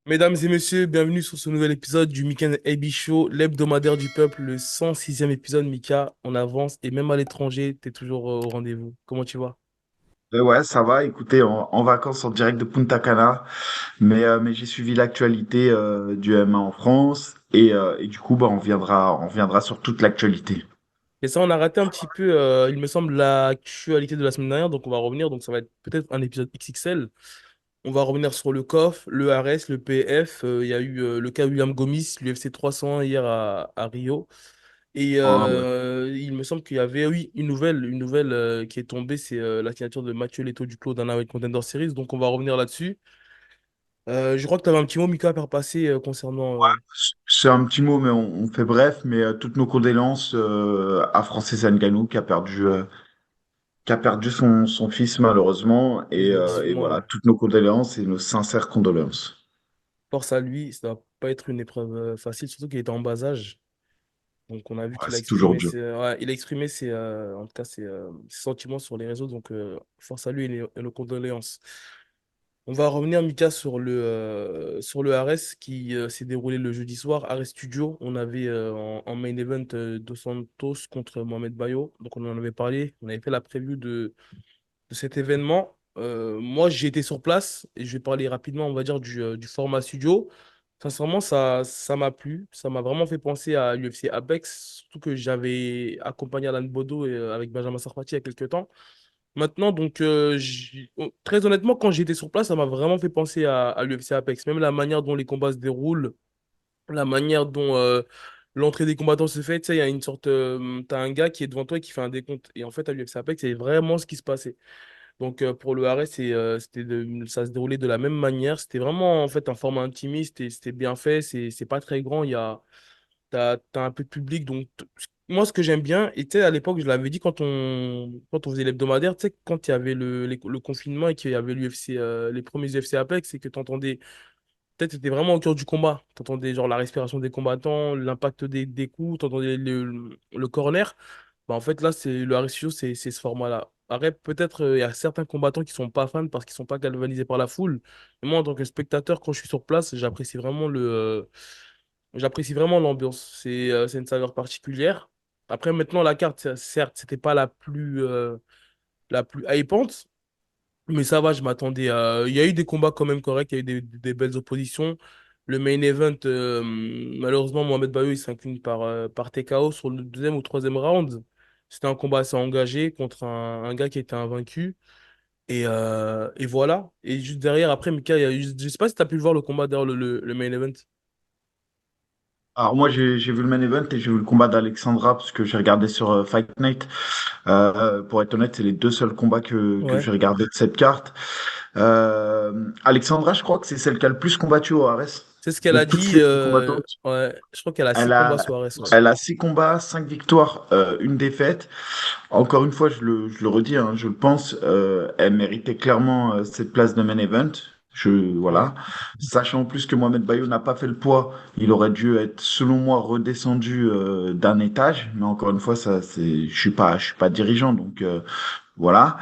Mesdames et messieurs, bienvenue sur ce nouvel épisode du Weekend AB Show, l'hebdomadaire du peuple, le 106e épisode. Mika, on avance et même à l'étranger, t'es toujours au rendez-vous. Comment tu vas? Ouais, ça va. Écoutez, en vacances en direct de Punta Cana, mais j'ai suivi l'actualité du MMA en France et du coup, bah, on reviendra sur toute l'actualité. Et ça, on a raté un petit peu, il me semble, l'actualité de la semaine dernière, donc on va revenir. Donc ça va être peut-être un épisode XXL. On va revenir sur le COF, le RS, le PF. Il y a eu le cas William Gomis, l'UFC 301 hier à Rio. Et Ah, ouais. il me semble qu'il y avait, oui, une nouvelle qui est tombée, c'est la signature de Mathieu Leto du Clos Dana White Contender Series. Donc on va revenir là-dessus. Je crois que tu avais un petit mot, Mika, à faire passer concernant. C'est un petit mot, mais on fait bref. Mais toutes nos condoléances à Francis Ngannou qui a perdu son fils malheureusement. Et Effectivement, voilà, ouais. toutes nos condoléances et nos sincères condoléances. Force à lui, ça va pas être une épreuve facile, surtout qu'il était en bas âge. Donc on a vu Ouais, qu'il a c'est toujours exprimé dur. ouais, il a exprimé en tout cas ses sentiments sur les réseaux. Donc force à lui et nos condoléances. On va revenir, Mika, sur le Ares qui s'est déroulé le jeudi soir. Ares Studio, on avait en main event Dos Santos contre Mohamed Bayo. Donc on en avait parlé, on avait fait la preview de cet événement. Moi, j'ai été sur place et je vais parler rapidement, on va dire, du format studio. Sincèrement, ça m'a plu. Ça m'a vraiment fait penser à l'UFC Apex, surtout que j'avais accompagné Alan Bodo avec Benjamin Sarfati il y a quelques temps. Maintenant, donc, très honnêtement, quand j'étais sur place, ça m'a vraiment fait penser à l'UFC Apex. Même la manière dont les combats se déroulent, la manière dont l'entrée des combattants se fait. Tu sais, il y a une sorte. T'as un gars qui est devant toi et qui fait un décompte. Et en fait, à l'UFC Apex, c'est vraiment ce qui se passait. Donc pour le Arrêt, ça se déroulait de la même manière. C'était vraiment en fait un format intimiste et c'était bien fait. C'est pas très grand. T'as un peu de public. Donc moi, ce que j'aime bien, et tu sais, à l'époque, je l'avais dit quand on faisait l'hebdomadaire, tu sais, quand il y avait le confinement et qu'il y avait l'UFC, les premiers UFC Apex, c'est que t'entendais, peut-être c'était vraiment au cœur du combat. T'entendais genre la respiration des combattants, l'impact des coups, t'entendais le corner. Bah, en fait, là, le ratio, c'est ce format-là. Après, peut-être il y a certains combattants qui sont pas fans parce qu'ils sont pas galvanisés par la foule. Mais moi, en tant que spectateur, quand je suis sur place, j'apprécie vraiment l'ambiance. C'est une saveur particulière. Après, maintenant, la carte, certes, c'était pas la plus hypante, mais ça va, je m'attendais à. Il y a eu des combats quand même corrects, il y a eu des belles oppositions. Le main event, malheureusement, Mohamed Bayo, il s'incline par TKO sur le deuxième ou troisième round. C'était un combat assez engagé contre un gars qui était invaincu. Et voilà. Et juste derrière, après, Mika, je sais pas si tu as pu le voir le combat derrière le main event. Alors moi j'ai vu le main event et j'ai vu le combat d'Alexandra parce que j'ai regardé sur Fight Night. Pour être honnête, c'est les deux seuls combats que Ouais. j'ai regardé de cette carte. Alexandra, je crois que c'est celle qui a le plus combattu au Ares. C'est ce qu'elle De a toutes dit. ces combattantes, Ouais. Je crois qu'elle a six elle combats a, sur Ares, ouais. elle a 6 combats, 5 victoires, une défaite. Encore une fois, je le redis, hein, je le pense, elle méritait clairement cette place de main event. Ouais. Voilà. Sachant en plus que Mohamed Bayo n'a pas fait le poids, il aurait dû être, selon moi, redescendu d'un étage. Mais encore une fois, ça, je suis pas dirigeant, donc voilà.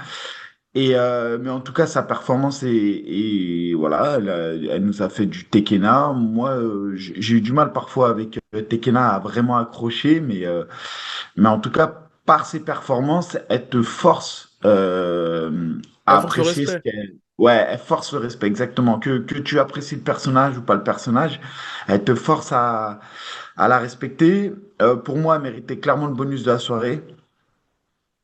Mais en tout cas, sa performance et voilà, elle nous a fait du Tekena. Moi, j'ai eu du mal parfois avec Tekena à vraiment accrocher, mais en tout cas, par ses performances, elle te force à Elle force le apprécier ce respect. qu'elle. Ouais, elle force le respect, exactement. Que tu apprécies le personnage ou pas le personnage, elle te force à la respecter. Pour moi, elle méritait clairement le bonus de la soirée.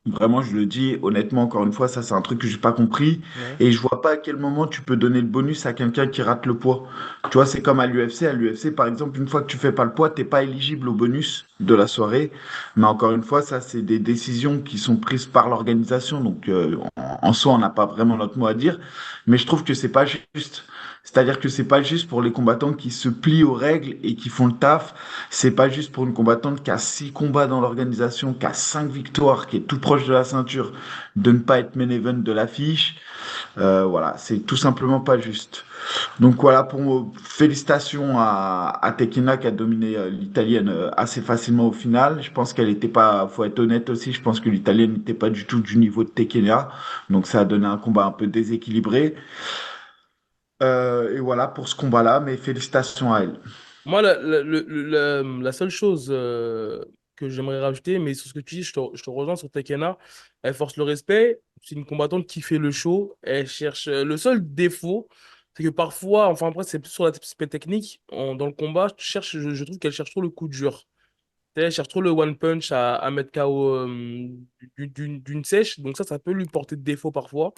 Vraiment, je le dis honnêtement, encore une fois, ça c'est un truc que j'ai pas compris Ouais. et je vois pas à quel moment tu peux donner le bonus à quelqu'un qui rate le poids. Tu vois, c'est comme à l'UFC. À l'UFC, par exemple, une fois que tu fais pas le poids, t'es pas éligible au bonus de la soirée. Mais encore une fois, ça c'est des décisions qui sont prises par l'organisation. Donc en soi, on n'a pas vraiment notre mot à dire. Mais je trouve que c'est pas juste. C'est-à-dire que c'est pas juste pour les combattants qui se plient aux règles et qui font le taf. C'est pas juste pour une combattante qui a 6 combats dans l'organisation, qui a 5 victoires, qui est tout proche de la ceinture, de ne pas être main event de l'affiche. Voilà, c'est tout simplement pas juste. Donc voilà, félicitations à Tekina qui a dominé l'italienne assez facilement au final. Je pense qu'elle était pas, faut être honnête aussi, je pense que l'italienne n'était pas du tout du niveau de Tekina. Donc ça a donné un combat un peu déséquilibré. Et voilà pour ce combat-là, mais félicitations à elle. Moi, la seule chose que j'aimerais rajouter, mais sur ce que tu dis, je te rejoins sur Tekena, elle force le respect. C'est une combattante qui fait le show. Elle cherche. Le seul défaut, c'est que parfois, enfin après, c'est plus sur l'aspect technique. Dans le combat, je trouve qu'elle cherche trop le coup dur. Tu sais, elle cherche trop le one punch à mettre KO d'une sèche. Donc ça peut lui porter de défaut parfois.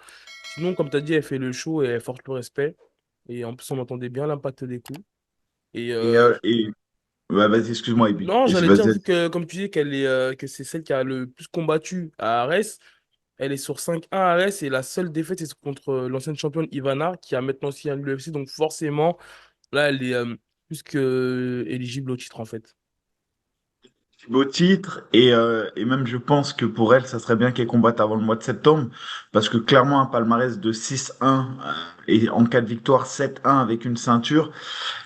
Sinon, comme tu as dit, elle fait le show et elle force le respect. Et en plus, on entendait bien l'impact des coups. Et Et ouais, vas-y, excuse-moi, Ibi. non, Et j'allais dire, vas-y. vu que, comme tu dis, que c'est celle qui a le plus combattu à Arès, elle est sur 5-1 à Arès et la seule défaite, c'est contre l'ancienne championne Ivana, qui a maintenant aussi à l'UFC. Donc, forcément, là, elle est plus que éligible au titre, en fait. Beau titre et même je pense que pour elle, ça serait bien qu'elle combatte avant le mois de septembre parce que clairement un palmarès de 6-1 et en cas de victoire 7-1 avec une ceinture,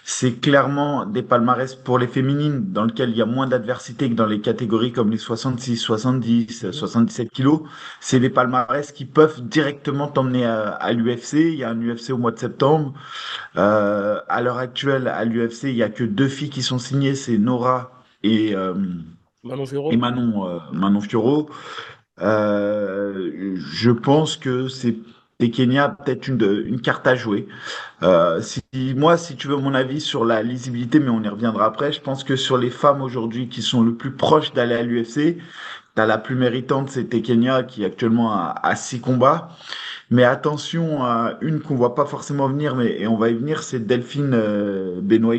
c'est clairement des palmarès pour les féminines dans lesquels il y a moins d'adversité que dans les catégories comme les 66, 70, Mhm. 77 kilos. C'est des palmarès qui peuvent directement t'emmener à l'UFC. Il y a un UFC au mois de septembre. À l'heure actuelle, à l'UFC, il y a que deux filles qui sont signées, c'est Nora Manon et Fiorot? Manon Fiorot. Je pense que c'est Kenya peut-être une carte à jouer. Si tu veux mon avis sur la lisibilité, mais on y reviendra après, je pense que sur les femmes aujourd'hui qui sont le plus proches d'aller à l'UFC, t'as la plus méritante, c'était Kenya qui actuellement a 6 combats. Mais attention à une qu'on voit pas forcément venir, mais et on va y venir, c'est Delphine Benoît.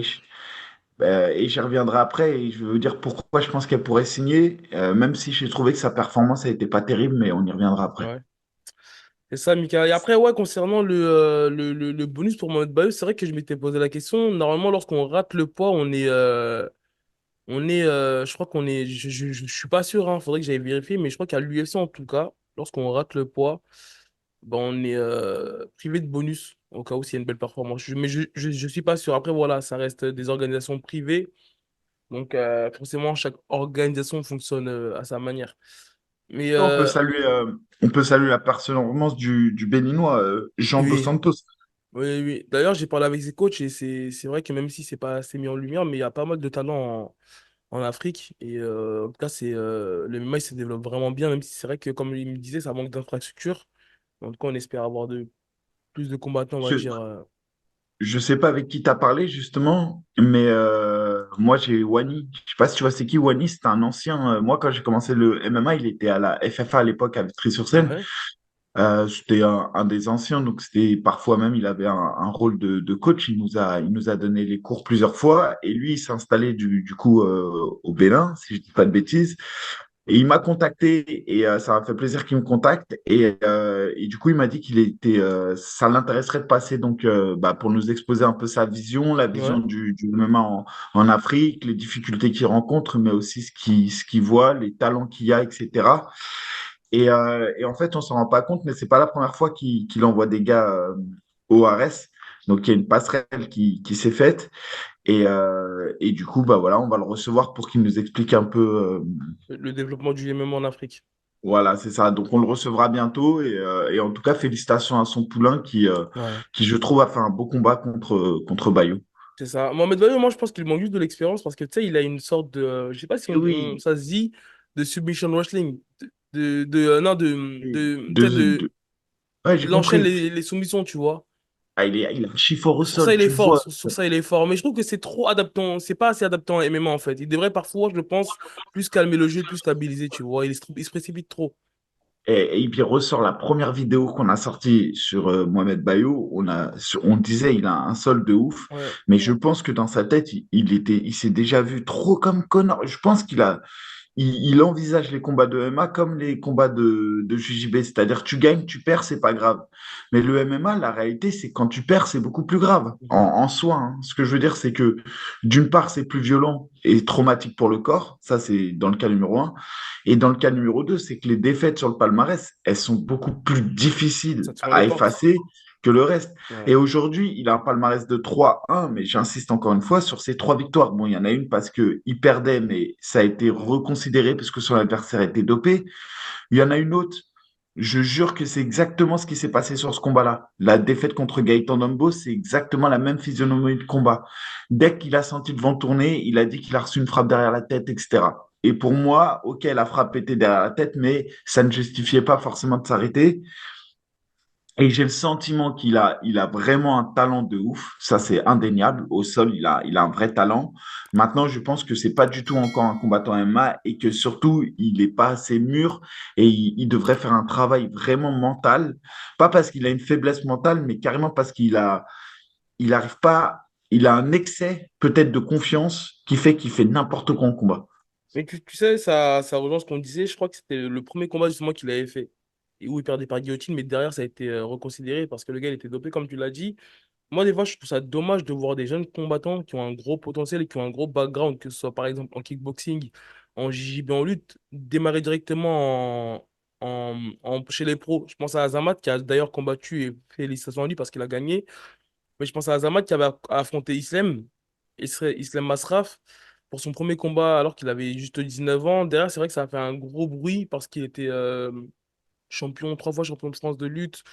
Et j'y reviendrai après et je veux dire pourquoi je pense qu'elle pourrait signer, même si j'ai trouvé que sa performance n'était pas terrible, mais on y reviendra après. Ouais. C'est ça, Mika. Et après, ouais, concernant le bonus pour Mohamed Bayo, c'est vrai que je m'étais posé la question. Normalement, lorsqu'on rate le poids, je crois qu'on est, je suis pas sûr, hein, faudrait que j'aille vérifier, mais je crois qu'à l'UFC en tout cas, lorsqu'on rate le poids, ben on est privé de bonus au cas où s'il y a une belle performance. Mais je suis pas sûr. Après, voilà, ça reste des organisations privées, donc forcément, chaque organisation fonctionne à sa manière. Mais On peut saluer la performance du Béninois, Jean Dos oui, Santos. oui, oui. D'ailleurs, j'ai parlé avec ses coachs et c'est vrai que même si c'est pas assez mis en lumière, mais il y a pas mal de talents en Afrique. Et en tout cas, le MMA il se développe vraiment bien, même si c'est vrai que, comme il me disait, ça manque d'infrastructures. En tout cas, on espère avoir plus de combattants, on va Je, dire. je sais pas avec qui t'as parlé justement, mais moi j'ai Wani. Je sais pas si tu vois c'est qui Wani, c'est un ancien. Moi quand j'ai commencé le MMA, il était à la FFA à l'époque à Vitry-sur-Seine. Ouais, C'était un des anciens, donc c'était parfois même il avait un rôle de coach. Il nous a donné les cours plusieurs fois et lui il s'est installé du coup au Bénin, si je dis pas de bêtises. Et il m'a contacté et ça m'a fait plaisir qu'il me contacte et du coup il m'a dit qu'il était ça l'intéresserait de passer donc bah, pour nous exposer un peu sa vision, la vision ouais. du MMA en Afrique, les difficultés qu'il rencontre, mais aussi ce qu'il voit, les talents qu'il y a, etc. Et en fait, on s'en rend pas compte, mais c'est pas la première fois qu'il envoie des gars au RS. Donc, il y a une passerelle qui s'est faite. Et du coup, bah voilà, on va le recevoir pour qu'il nous explique un peu. Le développement du MMA en Afrique. Voilà, c'est ça. Donc, on le recevra bientôt. Et en tout cas, félicitations à son poulain Ouais. qui, je trouve, a fait un beau combat contre Bayou. C'est ça. Mohamed Bayo, moi, je pense qu'il manque juste de l'expérience parce que, tu sais, il a une sorte de. Je sais pas si Et oui, ça se dit de submission wrestling. Non, tu sais, ouais, j'ai il enchaîne compris. les soumissions, tu vois. Ah, il a un chiffre au Sur ça, sol, il est tu fort. vois. Sur ça, il est fort. Mais je trouve que c'est trop adaptant. C'est pas assez adaptant à MMA, en fait. Il devrait parfois, je pense, plus calmer le jeu, plus stabiliser, tu vois. Il se précipite trop. Et puis il ressort la première vidéo qu'on a sortie sur Mohamed Bayo. On disait il a un sol de ouf, Ouais. mais je pense que dans sa tête, il s'est déjà vu trop comme Connor. Je pense il envisage les combats de MMA comme les combats de JJB, c'est-à-dire tu gagnes, tu perds, c'est pas grave. Mais le MMA, la réalité, c'est quand tu perds, c'est beaucoup plus grave Mhm. en soi, hein. Ce que je veux dire, c'est que d'une part, c'est plus violent et traumatique pour le corps, ça c'est dans le cas numéro un. Et dans le cas numéro deux, c'est que les défaites sur le palmarès, elles sont beaucoup plus difficiles Ça te ferme les à portes. effacer que le reste. Ouais. Et aujourd'hui, il a un palmarès de 3-1, mais j'insiste encore une fois sur ces 3 victoires. Bon, il y en a une parce qu'il perdait, mais ça a été reconsidéré parce que son adversaire était dopé. Il y en a une autre Je jure que c'est exactement ce qui s'est passé sur ce combat-là. La défaite contre Gaëtan Dombo, c'est exactement la même physionomie de combat. Dès qu'il a senti le vent tourner, il a dit qu'il a reçu une frappe derrière la tête, etc. Et pour moi, ok, la frappe était derrière la tête, mais ça ne justifiait pas forcément de s'arrêter. Et j'ai le sentiment qu'il a vraiment un talent de ouf. Ça, c'est indéniable. Au sol, il a un vrai talent. Maintenant, je pense que c'est pas du tout encore un combattant MMA et que surtout, il n'est pas assez mûr et il devrait faire un travail vraiment mental. Pas parce qu'il a une faiblesse mentale, mais carrément parce il arrive pas, il a un excès peut-être de confiance qui fait qu'il fait n'importe quoi en combat. Mais tu sais, ça rejoint ce qu'on disait. Je crois que c'était le premier combat justement qu'il avait fait. Et où il perdait par guillotine, mais derrière, ça a été reconsidéré parce que le gars, il était dopé, comme tu l'as dit. Moi, des fois, je trouve ça dommage de voir des jeunes combattants qui ont un gros potentiel et qui ont un gros background, que ce soit par exemple en kickboxing, en JJB, en lutte, démarrer directement chez les pros. Je pense à Azamat qui a d'ailleurs combattu et félicitations à lui parce qu'il a gagné. Mais je pense à Azamat qui avait affronté Islam Masraf, pour son premier combat alors qu'il avait juste 19 ans. Derrière, c'est vrai que ça a fait un gros bruit parce qu'il était champion, 3 fois champion de France de lutte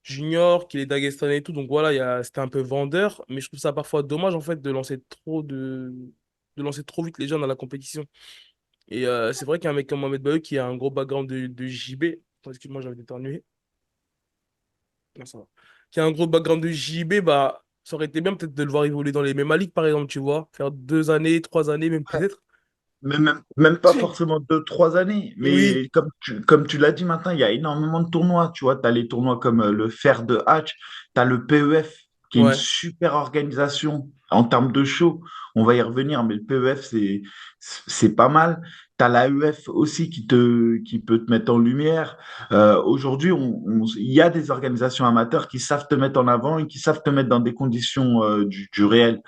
junior, qu'il est dagestanais et tout. Donc voilà, c'était un peu vendeur. Mais je trouve ça parfois dommage en fait de lancer trop vite les jeunes dans la compétition. Et c'est vrai qu'un mec comme Mohamed Bayo qui a un gros background de JB, attends, excuse-moi, j'avais éternué. Non, ça va. Qui a un gros background de JB, bah, ça aurait été bien peut-être de le voir évoluer dans les mêmes ligues, par exemple, tu vois. Faire 2 années, 3 années, même peut-être. Mais même pas forcément 2, 3 années, Oui, mais comme tu l'as dit maintenant, il y a énormément de tournois. Tu vois, tu as les tournois comme le Fer de Hatch, tu as le PEF, qui est une ouais. super organisation en termes de show. On va y revenir, mais le PEF, c'est pas mal. Tu as l'AEF aussi qui peut te mettre en lumière. Aujourd'hui, il y a des organisations amateurs qui savent te mettre en avant et qui savent te mettre dans des conditions du réel.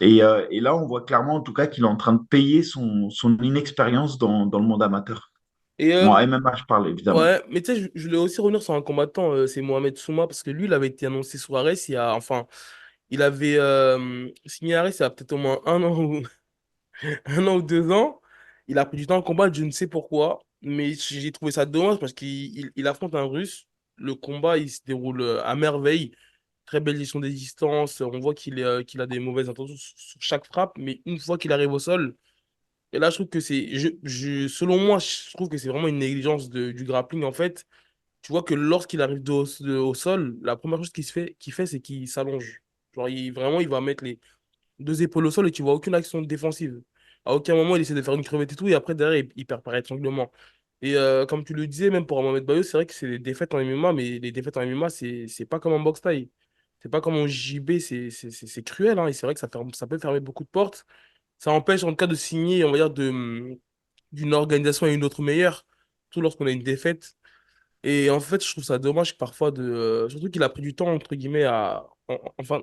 Et là, on voit clairement, en tout cas, qu'il est en train de payer son inexpérience dans le monde amateur. Et Bon, MMA, je parle évidemment. ouais, mais tu sais, je voulais aussi revenir sur un combattant, c'est Mohamed Souma, parce que lui, il avait été annoncé sur Arès enfin, il avait signé Arès il y a peut-être au moins un an, ou, 1 an ou 2 ans. Il a pris du temps en combat, je ne sais pourquoi, mais j'ai trouvé ça dommage parce qu'il affronte un Russe. Le combat, il se déroule à merveille. Très belle gestion des distances. On voit qu'il a des mauvaises intentions sur chaque frappe, mais une fois qu'il arrive au sol, et là, je trouve que selon moi, je trouve que c'est vraiment une négligence du grappling en fait. Tu vois que lorsqu'il arrive au sol, la première chose qu'il fait, c'est qu'il s'allonge. Genre, vraiment, il va mettre les 2 épaules au sol et tu vois aucune action défensive. À aucun moment, il essaie de faire une crevette et tout, et après, derrière, il perd par étranglement. Et comme tu le disais, même pour Mohamed Bayo, c'est vrai que c'est des défaites en MMA, mais les défaites en MMA, c'est pas comme en boxe thaï. C'est pas comme en JB, c'est cruel, hein, et c'est vrai que ça peut fermer beaucoup de portes. Ça empêche, en tout cas, de signer, on va dire, d'une organisation à une autre meilleure, surtout lorsqu'on a une défaite. Et en fait, je trouve ça dommage parfois surtout qu'il a pris du temps, entre guillemets, enfin,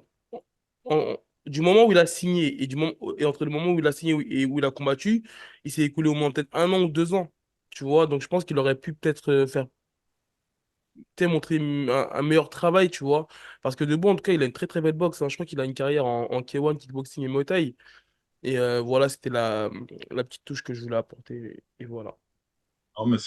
du moment où il a signé et entre le moment où il a signé et où il a combattu, il s'est écoulé au moins peut-être 1 an ou 2 ans. Tu vois, donc je pense qu'il aurait pu peut-être montrer un meilleur travail, tu vois. Parce que de bon, en tout cas, il a une très très belle boxe, hein. Je crois qu'il a une carrière en K1, kickboxing et Muay Thai. Et voilà, c'était la petite touche que je voulais apporter. Et voilà. Non, mais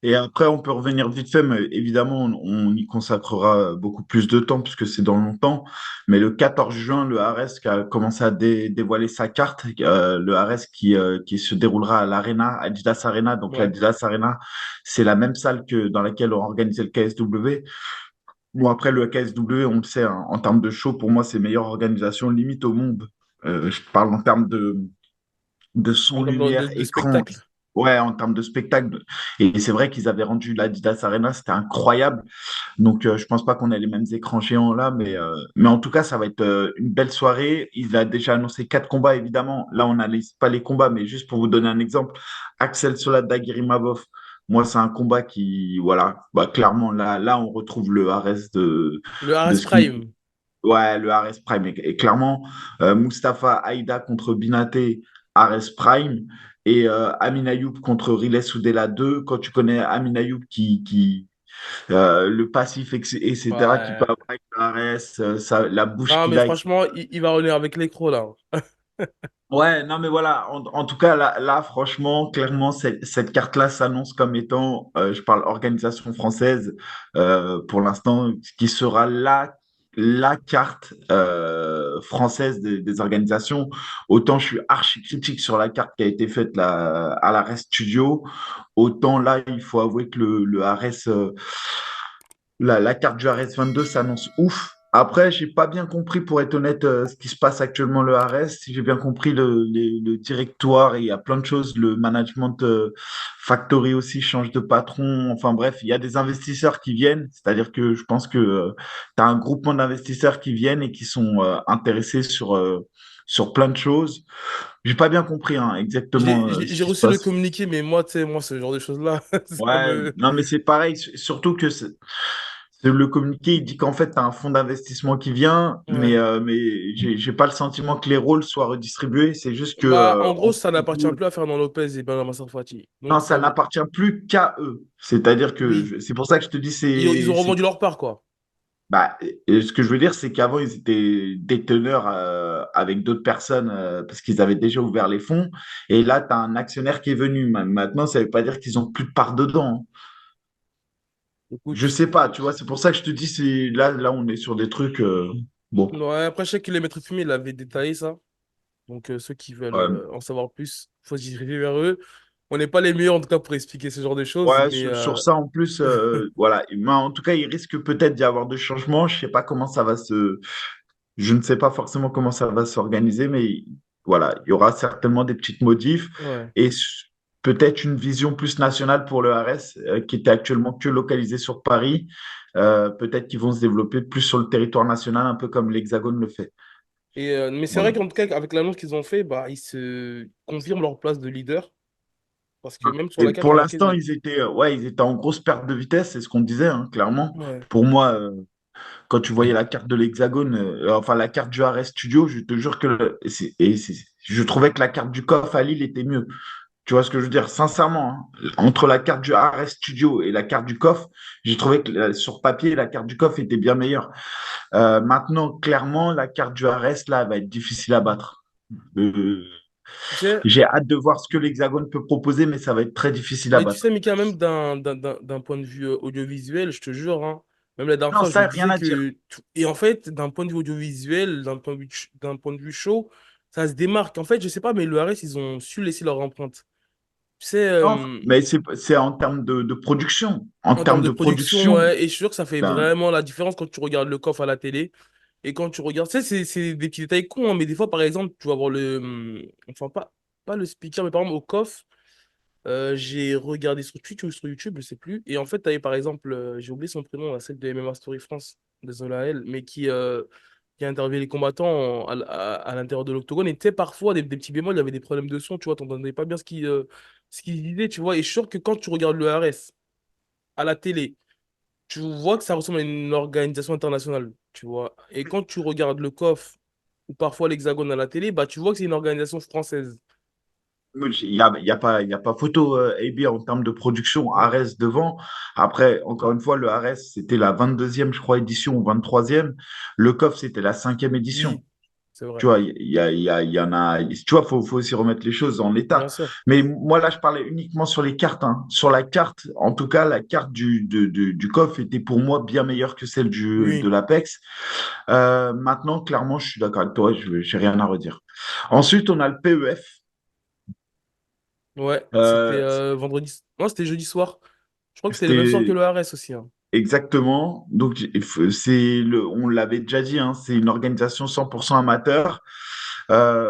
Et après, on peut revenir vite fait, mais évidemment, on y consacrera beaucoup plus de temps puisque c'est dans longtemps. Mais le 14 juin, le Ares qui a commencé à dévoiler sa carte, le Ares qui se déroulera à l'Arena, Adidas Arena. Donc Ouais. l'Adidas Arena, c'est la même salle que dans laquelle on organisait le KSW. Bon, après, le KSW, on le sait, hein, en termes de show, pour moi, c'est meilleure organisation limite au monde. Je parle en termes de En son, termes lumière, de écran. spectacle. Ouais, en termes de spectacle. Et c'est vrai qu'ils avaient rendu l'Adidas Arena, c'était incroyable. Donc, je pense pas qu'on ait les mêmes écrans géants là, mais en tout cas, ça va être une belle soirée. Il a déjà annoncé 4 combats, évidemment. Là, on n'analyse pas les combats, mais juste pour vous donner un exemple, Axel Solada, Girimabov. Moi, c'est un combat qui, voilà, bah, clairement, là, on retrouve le Ares Le de RS ce qui Prime. Ouais, le Ares Prime. Et clairement, Mustafa Haïda contre Binaté, Ares Prime. Et Amin Ayoub contre Riles Soudela 2. Quand tu connais Amin Ayoub le passif, etc., qui peut Ouais. avoir avec le Ares, la bouche Non, qu'il mais a, franchement, il va revenir avec l'écro là. Ouais, non, mais voilà, en tout cas, là, franchement, clairement, cette carte-là s'annonce comme étant, je parle organisation française, pour l'instant, qui sera la carte française des organisations. Autant je suis archi critique sur la carte qui a été faite là, à la Rest Studio, autant là, il faut avouer que le Ares, la carte du RS 22 s'annonce ouf. Après, j'ai pas bien compris, pour être honnête, ce qui se passe actuellement le RS. Si j'ai bien compris, le directoire, il y a plein de choses. Le management factory aussi change de patron. Enfin bref, il y a des investisseurs qui viennent. C'est-à-dire que je pense que tu as un groupement d'investisseurs qui viennent et qui sont intéressés sur plein de choses. J'ai pas bien compris hein, exactement ce J'ai qui se reçu le passe. communiqué, mais moi, tu sais, moi, ce genre de choses-là, ça Ouais, me... non, mais c'est pareil, surtout que le communiqué, il dit qu'en fait, tu as un fonds d'investissement qui vient, Ouais. mais j'ai pas le sentiment que les rôles soient redistribués. C'est juste que, Bah, en gros, entre ça n'appartient nous, plus à Fernand Lopez et Benjamin Sarfati. non, Donc, ça n'appartient plus qu'à eux. C'est-à-dire que oui, c'est pour ça que je te dis, ils ont revendu leur part, quoi. bah, et ce que je veux dire, c'est qu'avant, ils étaient déteneurs avec d'autres personnes parce qu'ils avaient déjà ouvert les fonds. Et là, tu as un actionnaire qui est venu. Maintenant, ça veut pas dire qu'ils ont plus de part dedans, hein. Je Écoute, sais pas, tu vois, c'est pour ça que je te dis, c'est là, on est sur des trucs. Bon, ouais, après, je sais que les maîtres fumés, il avait détaillé ça. Donc, ceux qui veulent ouais, en savoir plus, faut se diriger vers eux. On n'est pas les meilleurs, en tout cas, pour expliquer ce genre de choses, ouais, mais sur ça, en plus, voilà. Mais en tout cas, il risque peut-être d'y avoir de changements. Je sais pas comment ça va se. Je ne sais pas forcément comment ça va s'organiser, mais voilà, il y aura certainement des petites modifs ouais. et peut-être une vision plus nationale pour le RS, qui était actuellement que localisé sur Paris. Peut-être qu'ils vont se développer plus sur le territoire national, un peu comme l'Hexagone le fait. Mais c'est vrai Voilà. qu'en tout cas, avec l'annonce qu'ils ont fait, bah, ils se confirment leur place de leader. Parce que même sur Et la carte, il pour y a marqué. l'instant, ouais, ils étaient en grosse perte de vitesse, c'est ce qu'on disait, hein, clairement. Ouais. Pour moi, quand tu voyais la carte de l'Hexagone, enfin la carte du RS Studio, je te jure que je trouvais que la carte du COF à Lille était mieux. Tu vois ce que je veux dire? Sincèrement, hein, entre la carte du RS Studio et la carte du COF, j'ai trouvé que sur papier, la carte du COF était bien meilleure. Maintenant, clairement, la carte du RS, là, va être difficile à battre. Euh, Tu sais, j'ai hâte de voir ce que l'Hexagone peut proposer, mais ça va être très difficile à mais tu sais, battre. Mika, même d'un point de vue audiovisuel, je te jure, hein, même la dernière Non, fois, je ça, le rien disais à dire. que. Et en fait, d'un point de vue audiovisuel, d'un point de vue show, ça se démarque. En fait, je sais pas, mais le RS, ils ont su laisser leur empreinte. Tu sais, Non, mais c'est en termes de production. En en termes termes de de production, production, ouais, et je suis sûr que ça fait ben, vraiment la différence quand tu regardes le coffre à la télé. Et quand tu regardes, tu sais, c'est des petits détails cons, hein, mais des fois, par exemple, tu vas voir enfin, pas le speaker, mais par exemple, au coffre. J'ai regardé sur Twitch ou sur YouTube, je sais plus. Et en fait, tu avais par exemple, j'ai oublié son prénom, celle de MMA Story France, désolé à elle, mais qui a interviewé les combattants à l'intérieur de l'octogone. Et tu sais, parfois, des petits bémols, il y avait des problèmes de son, tu vois, t'entendais pas bien ce qu'il disait, tu vois. Et je suis sûr que quand tu regardes le RS à la télé, tu vois que ça ressemble à une organisation internationale, tu vois. Et quand tu regardes le COF ou parfois l'Hexagone à la télé, bah, tu vois que c'est une organisation française. il y a pas photo, AB, en termes de production. Ouais. Ares devant. Après, encore une fois, le Ares, c'était la 22e, je crois, édition ou 23e. Le COF, c'était la 5e édition. Oui, c'est vrai. Tu vois, il y en a. Tu vois, faut aussi remettre les choses en Bien état. sûr. Mais moi, là, je parlais uniquement sur les cartes, hein. Sur la carte, en tout cas, la carte du COF était pour moi bien meilleure que celle de Oui. l'Apex. Maintenant, clairement, je suis d'accord avec toi, je n'ai rien à redire. Ensuite, on a le PEF. Ouais, c'était Euh, vendredi. Non, c'était jeudi soir. Je crois que c'était le même soir que c'était le RS aussi, hein. exactement. Donc, on l'avait déjà dit, hein, c'est une organisation 100% amateur.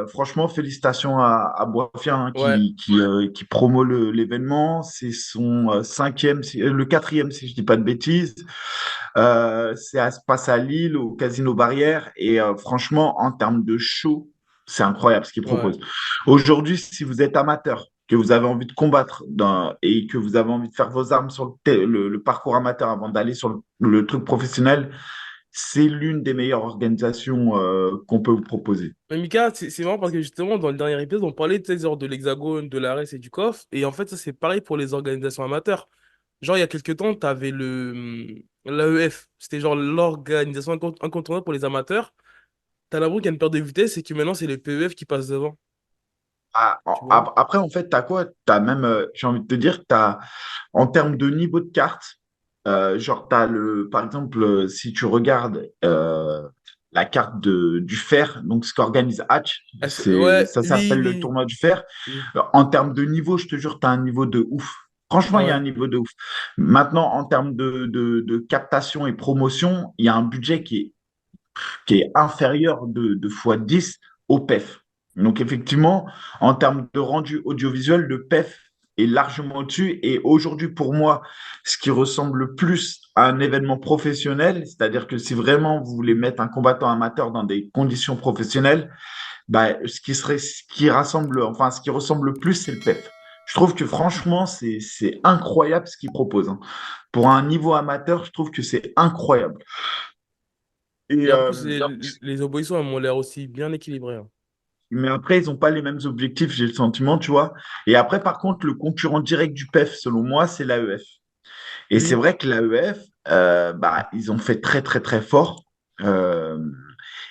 Franchement, félicitations à Boifien, hein, Ouais, qui promeut l'événement. C'est son cinquième, le quatrième, si je dis pas de bêtises. Ça se passe à Lille, au Casino Barrière. Et franchement, en termes de show, c'est incroyable ce qu'il ouais. propose. Aujourd'hui, si vous êtes amateur, que vous avez envie de combattre et que vous avez envie de faire vos armes sur le parcours amateur avant d'aller sur le truc professionnel, c'est l'une des meilleures organisations qu'on peut vous proposer. Mais Mika, c'est marrant parce que justement, dans le dernier épisode, on parlait de, genre, de l'Hexagone, de l'ARES et du COF. Et en fait, ça, c'est pareil pour les organisations amateurs. Genre, il y a quelques temps, tu avais l'AEF. C'était genre l'organisation incontournable pour les amateurs. T'as l'impression qu'il y a une perte de vitesse et que maintenant, c'est le PEF qui passe devant. tu vois? Après, en fait, tu as quoi? Tu as même, j'ai envie de te dire, t'as, en termes de niveau de carte, genre, par exemple, si tu regardes la carte du fer, donc ce qu'organise Hatch, Ah, ouais, ça oui, s'appelle le oui, tournoi du fer. oui. En termes de niveau, je te jure, tu as un niveau de ouf. Franchement, Ah il y a ouais. un niveau de ouf. Maintenant, en termes de captation et promotion, il y a un budget qui est inférieur de fois 10 au PEF. Donc effectivement, en termes de rendu audiovisuel, le PEF est largement au-dessus. Et aujourd'hui, pour moi, ce qui ressemble le plus à un événement professionnel, c'est-à-dire que si vraiment vous voulez mettre un combattant amateur dans des conditions professionnelles, bah, ce qui rassemble, enfin, ce qui ressemble le plus, c'est le PEF. Je trouve que franchement, c'est incroyable ce qu'il propose, hein. Pour un niveau amateur, je trouve que c'est incroyable. Et, Et en plus, les oppositions, elles m'ont l'air aussi bien équilibrées, hein. mais après, ils n'ont pas les mêmes objectifs, j'ai le sentiment, tu vois. Et après, par contre, le concurrent direct du PEF, selon moi, c'est l'AEF. Et c'est Oui. vrai que l'AEF, bah, ils ont fait très, très, très fort. Euh,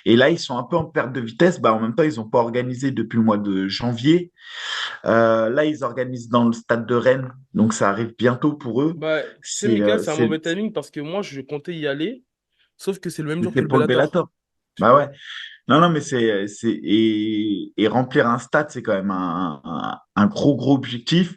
et là, ils sont un peu en perte de vitesse. Bah, en même temps, ils n'ont pas organisé depuis le mois de janvier. Là, ils organisent dans le stade de Rennes. Donc, ça arrive bientôt pour eux. Bah, tu sais, C'est Mika, c'est un mauvais timing parce que moi, je comptais y aller, sauf que c'est le même jour que c'est le pour le Bellator, Bellator. tu Bah ouais. vois. Non, non, mais et remplir un stade, c'est quand même un gros, gros objectif.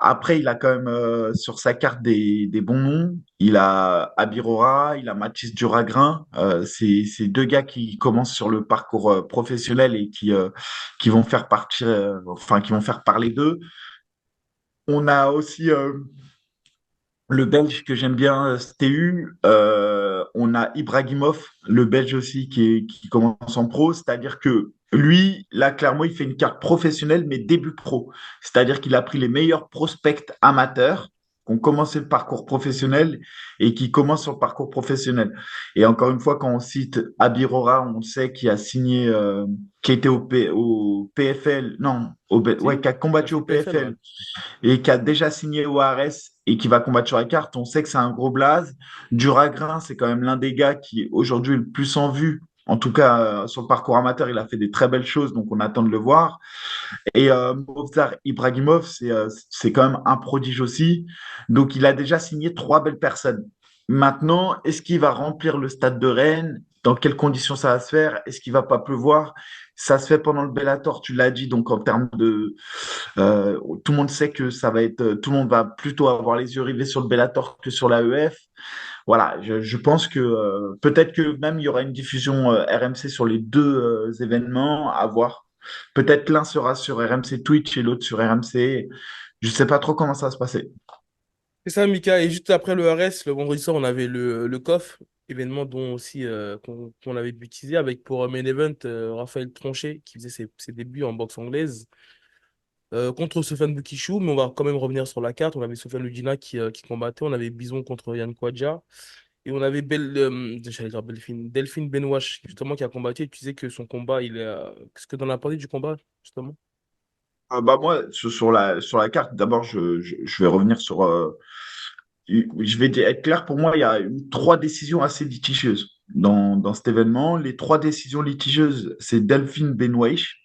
Après, il a quand même sur sa carte des bons noms. Il a Abirora, il a Mathis Duragrin. C'est deux gars qui commencent sur le parcours professionnel et qui vont faire partir, enfin, qui vont faire parler d'eux. On a aussi le Belge que j'aime bien, STU. On a Ibrahimov, le Belge aussi, qui commence en pro. C'est-à-dire que lui, là, clairement, il fait une carte professionnelle, mais début pro. C'est-à-dire qu'il a pris les meilleurs prospects amateurs qui ont commencé le parcours professionnel et qui commencent sur le parcours professionnel. Et encore une fois, quand on cite Abirora, on sait qu'il a signé, qui était au PFL, non, ouais, Si, qui a il a combattu fait au PFL, ouais. PFL et qui a déjà signé au ARS et qui va combattre sur la carte, on sait que c'est un gros blaze. Duragrin, c'est quand même l'un des gars qui aujourd'hui est le plus en vue. En tout cas, sur le parcours amateur, il a fait des très belles choses, donc on attend de le voir. Et Movsar Ibrahimov, c'est quand même un prodige aussi. Donc il a déjà signé trois belles personnes. Maintenant, est-ce qu'il va remplir le stade de Rennes? Dans quelles conditions ça va se faire? Est-ce qu'il va pas pleuvoir? Ça se fait pendant le Bellator, tu l'as dit, donc en termes de, tout le monde sait que ça va être, tout le monde va plutôt avoir les yeux rivés sur le Bellator que sur l'AEF. Voilà, je pense que peut-être que même il y aura une diffusion RMC sur les deux événements à voir. Peut-être l'un sera sur RMC Twitch et l'autre sur RMC. Je ne sais pas trop comment ça va se passer. C'est ça, Mika. Et juste après le RS, le vendredi soir, on avait le COF, événement dont aussi qu'on avait baptisé avec pour main event Raphaël Tronchet qui faisait ses débuts en boxe anglaise contre Sofiane Boukishou. Mais on va quand même revenir sur la carte. On avait Sofiane Ludina qui combattait. On avait Bison contre Yann Kwadja. Et on avait j'allais dire Delphine Benouache, justement, qui a combattu. Et tu disais que son combat, il est. Qu'est-ce que dans la partie du combat, justement? Bah moi, sur la carte, d'abord, je vais revenir sur. Je vais être clair, pour moi, il y a eu trois décisions assez litigieuses dans cet événement. Les trois décisions litigieuses, c'est Delphine Benouache,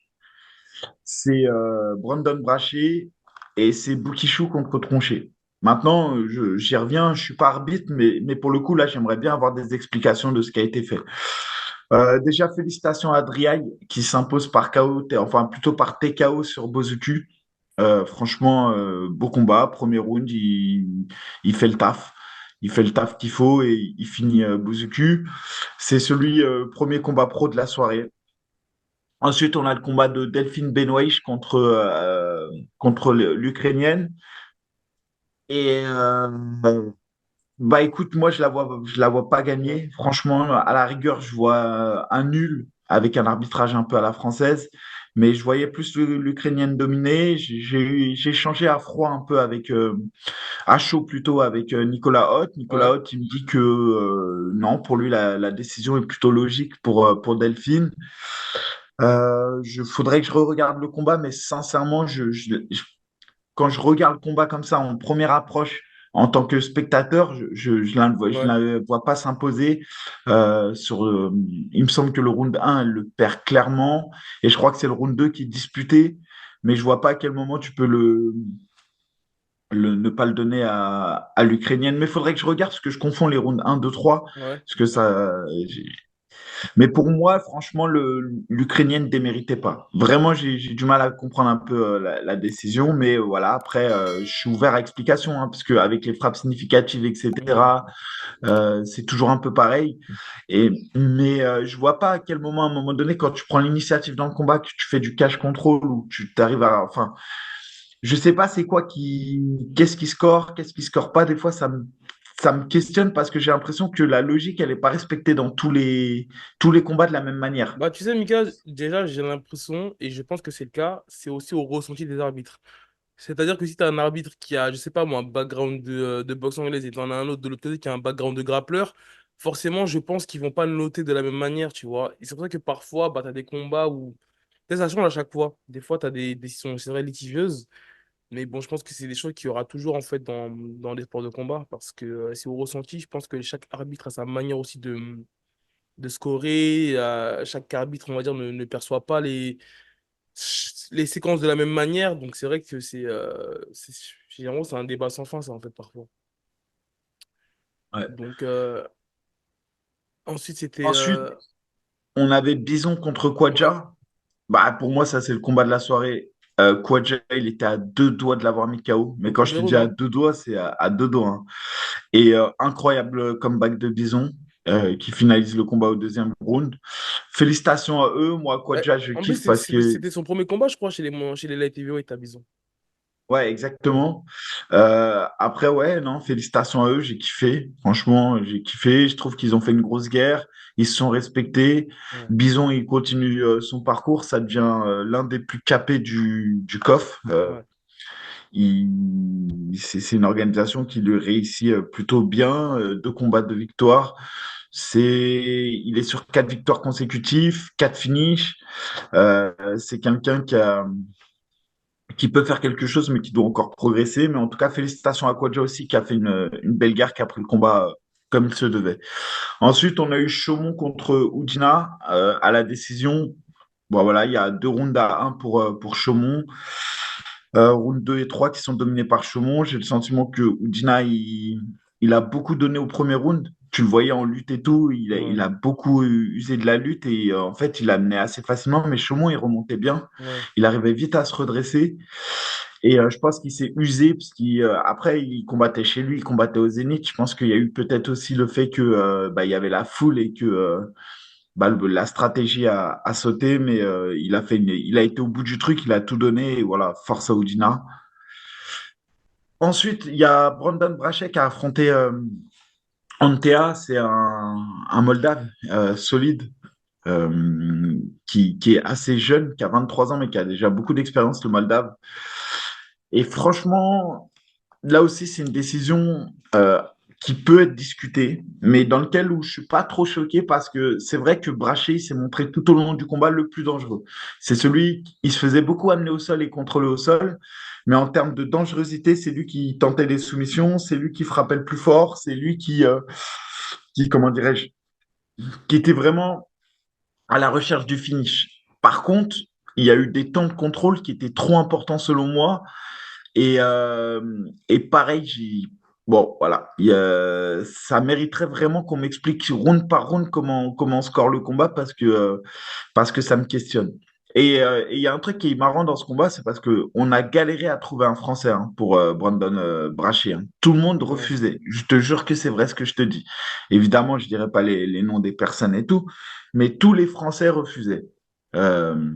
c'est Brandon Brachet et c'est Boukishou contre Tronchet. Maintenant, j'y reviens, je suis pas arbitre, mais pour le coup, là, j'aimerais bien avoir des explications de ce qui a été fait. Déjà, félicitations à Adriaï qui s'impose par KO, enfin plutôt par TKO sur Bozuku. Franchement, beau combat. Premier round, il fait le taf. Il fait le taf qu'il faut et il finit Bozuku. C'est celui, premier combat pro de la soirée. Ensuite, on a le combat de Delphine Benoît contre l'Ukrainienne. Et bah écoute, moi je la vois pas Ouais. gagner. Franchement, à la rigueur, je vois un nul avec un arbitrage un peu à la française. Mais je voyais plus l'Ukrainienne dominer. J'ai échangé à froid un peu avec, à chaud plutôt avec Nicolas Haute. Nicolas Ouais. Haute, il me dit que non, pour lui, la décision est plutôt logique pour Delphine. Faudrait que je re-regarde le combat, mais sincèrement, quand je regarde le combat comme ça en première approche, en tant que spectateur, je Ouais. la vois pas s'imposer. Il me semble que le round 1, elle le perd clairement, et je crois que c'est le round 2 qui est disputé. mais je vois pas à quel moment tu peux ne pas le donner à l'Ukrainienne. Mais il faudrait que je regarde parce que je confonds les rounds 1, 2, 3. Ouais. Parce que mais pour moi, franchement, l'Ukrainienne ne déméritait pas. Vraiment, j'ai du mal à comprendre un peu la décision. Mais voilà, après, je suis ouvert à explication, hein, parce qu'avec les frappes significatives, Ouais. etc., c'est toujours un peu pareil. Mais je vois pas à quel moment, à un moment donné, quand tu prends l'initiative dans le combat, que tu fais du cash control ou tu arrives à. Enfin, je sais pas c'est quoi qu'est-ce qui score, qu'est-ce qui score pas. Des fois, ça me questionne parce que j'ai l'impression que la logique, elle est pas respectée dans tous les combats de la même manière. Bah, tu sais, Mika, déjà, j'ai l'impression, et je pense que c'est le cas, c'est aussi au ressenti des arbitres. C'est-à-dire que si tu as un arbitre qui a, je sais pas moi, un background de boxe anglaise et tu en as un autre de l'autre côté qui a un background de grappleur, forcément, je pense qu'ils vont pas le noter de la même manière, tu vois. Et c'est pour ça que parfois, bah, tu as des combats où. Peut-être ça change à chaque fois. Des fois, tu as des décisions, c'est vrai, litigieuses. Mais bon, je pense que c'est des choses qu'il y aura toujours en fait dans les sports de combat. Parce que c'est au ressenti. Je pense que chaque arbitre a sa manière aussi de scorer. Chaque arbitre, on va dire, ne perçoit pas les séquences de la même manière. Donc c'est vrai que généralement, c'est un débat sans fin, ça, en fait, parfois. Ouais. Donc ensuite, c'était. Ensuite, on avait Bison contre Ouais, Quadja. Bah, pour moi, ça, c'est le combat de la soirée. Quadja, il était à 2 doigts de l'avoir mis KO. au Mais quand je te premier dis round, à hein. 2 doigts, c'est à 2 doigts, hein. Et incroyable comeback de Bison qui finalise le combat au deuxième round. Félicitations à eux. Moi, Ouais. Quadja, je En plus, kiffe parce que, c'était son premier combat, je crois, chez les light heavyweight à Bison. ouais, Ouais, exactement. Après, ouais, non, félicitations à eux. J'ai kiffé. Franchement, j'ai kiffé. Je trouve qu'ils ont fait une grosse guerre. Ils se sont respectés. ouais, Bison, il continue son parcours. Ça devient l'un des plus capés du COF. ouais, C'est une organisation qui lui réussit plutôt bien. 2 combats de victoire. Il est sur 4 victoires consécutives, 4 finishes. C'est quelqu'un qui peut faire quelque chose, mais qui doit encore progresser. Mais en tout cas, félicitations à Quadja aussi, qui a fait une belle guerre, qui a pris le combat comme il se devait. Ensuite, on a eu Chaumont contre Oudina à la décision. Bon, voilà, il y a 2 rounds à 1 pour Chaumont. Round 2 et 3 qui sont dominés par Chaumont. J'ai le sentiment que Oudina, il a beaucoup donné au premier round. Tu le voyais en lutte et tout, ouais, il a beaucoup usé de la lutte et en fait, il a mené assez facilement, mais Chaumont, il remontait bien. ouais, Il arrivait vite à se redresser. Et je pense qu'il s'est usé, parce qu'après, il combattait chez lui, il combattait au Zénith. Je pense qu'il y a eu peut-être aussi le fait que bah, il y avait la foule et que bah, la stratégie a sauté, mais il a été au bout du truc, il a tout donné, et voilà, force à Oudina. Ensuite, il y a Brandon Brachet qui a affronté Antea, c'est un Moldave solide, qui est assez jeune, qui a 23 ans, mais qui a déjà beaucoup d'expérience, le Moldave. Et franchement, là aussi, c'est une décision qui peut être discutée, mais dans lequel où je suis pas trop choqué parce que c'est vrai que Brachet il s'est montré tout au long du combat le plus dangereux. C'est celui qui se faisait beaucoup amener au sol et contrôler au sol, mais en termes de dangerosité, c'est lui qui tentait les soumissions, c'est lui qui frappait le plus fort, c'est lui qui comment dirais-je, qui était vraiment à la recherche du finish. Par contre, il y a eu des temps de contrôle qui étaient trop importants selon moi et pareil, bon, voilà, ça mériterait vraiment qu'on m'explique round par round comment on score le combat parce que ça me questionne. Et il y a un truc qui est marrant dans ce combat, c'est parce que on a galéré à trouver un Français hein, pour Brandon Brachet, hein. Tout le monde ouais. refusait. Je te jure que c'est vrai ce que je te dis. Évidemment, je dirais pas les noms des personnes et tout, mais tous les Français refusaient. Euh,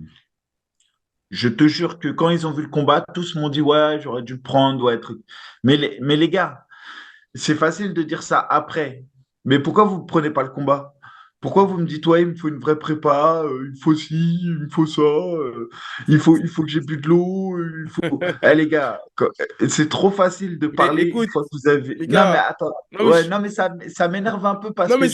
je te jure que quand ils ont vu le combat, tous m'ont dit ouais, j'aurais dû le prendre, ouais, truc. Mais les gars, c'est facile de dire ça après. Mais pourquoi vous ne prenez pas le combat? Pourquoi vous me dites ouais, il me faut une vraie prépa, il me faut ci, il me faut ça, il faut que j'ai bu de l'eau, il faut. Eh les gars, c'est trop facile de Mais parler une écoute, fois que vous avez. les Non mais gars, attends, non mais, ouais, non mais ça m'énerve un peu parce non que mais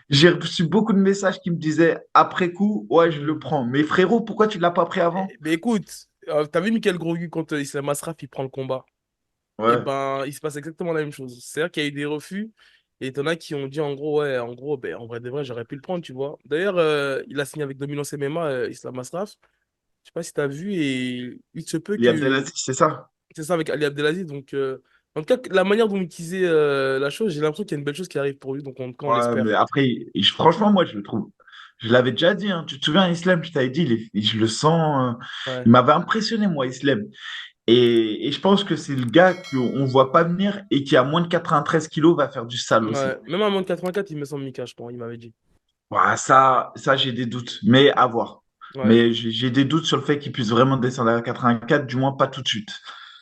j'ai reçu beaucoup de messages qui me disaient après coup, ouais, je le Hmm. prends. Mais frérot, pourquoi tu ne l'as pas pris avant? Mais écoute, t'as vu Michael Grogu contre Islam Asraf, il prend le combat. Et Ouais. ben, il se passe exactement la même chose. C'est-à-dire qu'il y a eu des refus, et t'en as qui ont dit en gros, ouais, en gros, ben, en vrai de vrai, j'aurais pu le prendre, tu vois. D'ailleurs, il a signé avec Dominance MMA, Islam Asraf. sais pas si tu as vu, et il se peut Il y a que Abdelaziz, c'est ça? c'est ça avec Ali Abdelaziz. Donc, en tout cas, la manière dont il utilisait la chose, j'ai l'impression qu'il y a une belle chose qui arrive pour lui. Donc, en tout cas, on Ouais, mais l'espère. après, franchement, moi, je le trouve. Je l'avais déjà dit, hein. Tu te souviens, Islam, je t'avais dit, je le sens. Ouais, Il m'avait impressionné, moi, Islam. Et je pense que c'est le gars qu'on ne voit pas venir et qui, a moins de 93 kilos, va faire du sale aussi. ouais. Même à moins de 84, il me semble Mika, je pense, il m'avait dit. Ouais, ça j'ai des doutes, mais à voir. Ouais. Mais j'ai des doutes sur le fait qu'il puisse vraiment descendre à 84, du moins pas tout de suite.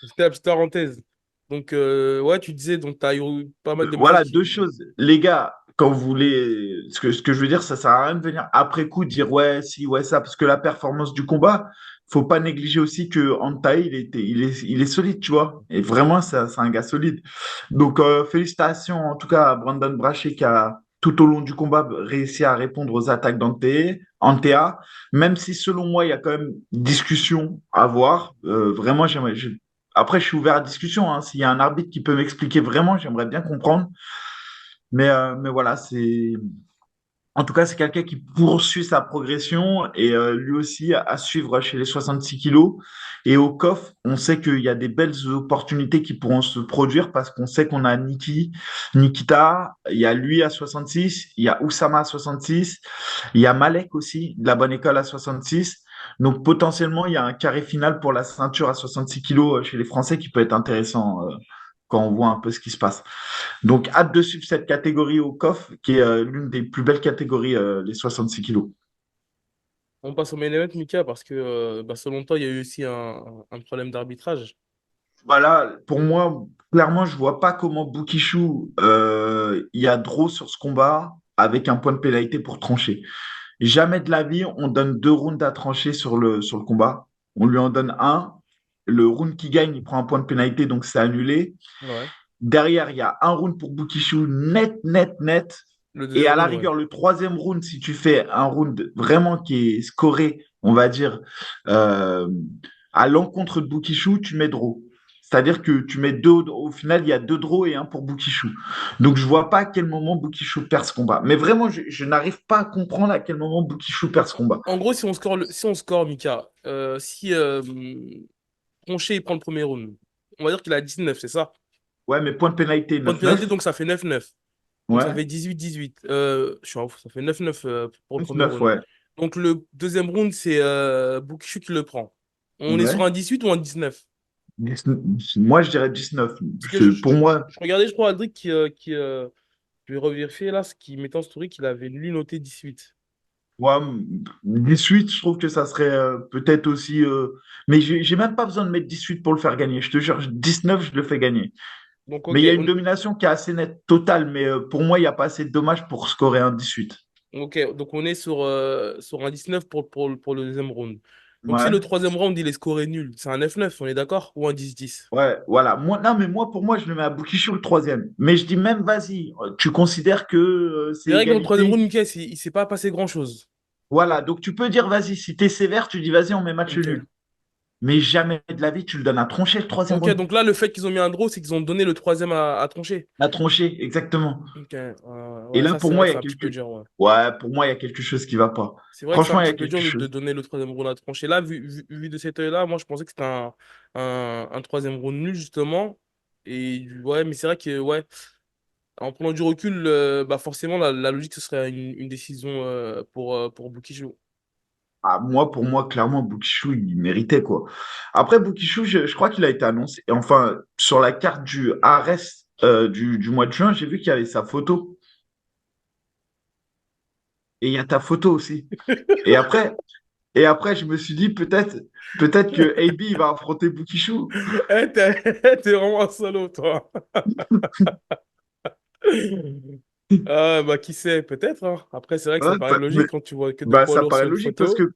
C'était la petite parenthèse. Donc, ouais, tu disais, donc, tu as eu pas mal de messages Voilà, qui. deux choses. Les gars, quand vous voulez, ce que je veux dire, ça sert à rien de venir après coup dire ouais, si, ouais, ça, parce que la performance du combat, faut pas négliger aussi que Antaï, il est solide, tu vois. Et vraiment, c'est un gars solide. Donc, félicitations en tout cas à Brandon Brachet qui a, tout au long du combat, réussi à répondre aux attaques d'Antea, même si selon moi, il y a quand même discussion à avoir. Vraiment, après, je suis ouvert à discussion, hein. S'il y a un arbitre qui peut m'expliquer vraiment, j'aimerais bien comprendre. Mais voilà, en tout cas, c'est quelqu'un qui poursuit sa progression et lui aussi à suivre chez les 66 kilos. Et au COF, on sait qu'il y a des belles opportunités qui pourront se produire parce qu'on sait qu'on a Nikita, il y a lui à 66, il y a Oussama à 66, il y a Malek aussi, de la bonne école à 66. Donc potentiellement, il y a un carré final pour la ceinture à 66 kilos chez les Français qui peut être intéressant quand on voit un peu ce qui se passe. Donc, hâte de suivre cette catégorie au COF, qui est l'une des plus belles catégories, les 66 kilos. On passe au main event, Mika, parce que, bah, selon toi, il y a eu aussi un problème d'arbitrage. Voilà, pour moi, clairement, je vois pas comment Boukishou, il y a draw sur ce combat avec un point de pénalité pour trancher. Jamais de la vie, on donne 2 rounds à trancher sur le combat. On lui en donne un. Le round qui gagne, il prend un point de pénalité, donc c'est annulé. Ouais. Derrière, il y a un round pour Boukishou, net, net, net. Le Et deuxième à la round, ouais. rigueur, le troisième round, si tu fais un round vraiment qui est scoré, on va dire, euh, à l'encontre de Boukishou, tu mets draw. C'est-à-dire que tu mets deux, au final, il y a 2 draws et un pour Boukishou. Donc, je vois pas à quel moment Boukishou perd ce combat. Mais vraiment, je n'arrive pas à comprendre à quel moment Boukishou perd Donc, ce combat. en gros, si on score, Mika, si Tronchet il prend le premier round, on va dire qu'il a 19, c'est ça? Ouais, mais point de pénalité Point de pénalité, 9-9. donc ça fait 9-9. Donc ça Ouais, fait 18-18. Je suis en ouf, ça fait 9-9 pour le premier 9-9, round. ouais. Donc le deuxième round, c'est Boukishu qui le prend. On est sur Ouais. un 18 ou un 19? Moi, je dirais 19. Parce que je, Pour je- moi, je regardais, je crois, Aldric je vais revérifier là, ce qui mettait en story qu'il avait lui noté 18. ouais, 18, je trouve que ça serait peut-être aussi. Mais j'ai même pas besoin de mettre 18 pour le faire gagner. Je te jure, 19, je le fais gagner. Donc Mais ok, il y a une domination qui est assez nette, totale. Mais pour moi, il n'y a pas assez de dommages pour scorer un 18. donc on est sur un 19 pour le deuxième round. Donc si Ouais. le troisième round il est scoré nul, c'est un 9-9, on est d'accord? Ou un 10-10? Ouais, voilà. Moi, non, mais moi, pour moi, je le mets à Boukishou le troisième. Mais je dis même, vas-y, tu considères que c'est C'est vrai que dans le troisième égalité. round, Mika, il s'est pas passé grand-chose. Voilà. Donc, tu peux dire, vas-y, si t'es sévère, tu dis, vas-y, on met match Ok. nul. Mais jamais de la vie, tu le donnes à trancher le troisième Ok, round. donc là, le fait qu'ils ont mis un draw, c'est qu'ils ont donné le troisième à trancher. À trancher, exactement. Ok, Et ouais, là, ça, pour c'est vrai moi, que il y c'est a un petit peu quelque... dur, ouais. Ouais, pour moi, il y a quelque chose qui va pas. C'est vrai que c'est un Franchement, il y petit a peu quelque dur de chose. donner le troisième round à trancher. Là, vu de cet œil-là, moi, je pensais que c'était un troisième round nul, justement. Et ouais, mais c'est vrai que, ouais, en prenant du recul, bah forcément, la logique, ce serait une décision pour Boukishou. Ah, moi, pour moi, clairement, Boukishou, il méritait, quoi. Après, Boukishou, je crois qu'il a été annoncé. Enfin, sur la carte du Ares du mois de juin, j'ai vu qu'il y avait sa photo. Et il y a ta photo aussi. Et après, et après je me suis dit, peut-être que AB, il va affronter Boukishou. Eh, t'es vraiment un salaud, toi. Ah, bah, qui sait, peut-être, hein. Après, c'est vrai que ça Ouais, paraît logique quand tu vois que deux bah, poids ça lourds paraît sur une logique parce photo. que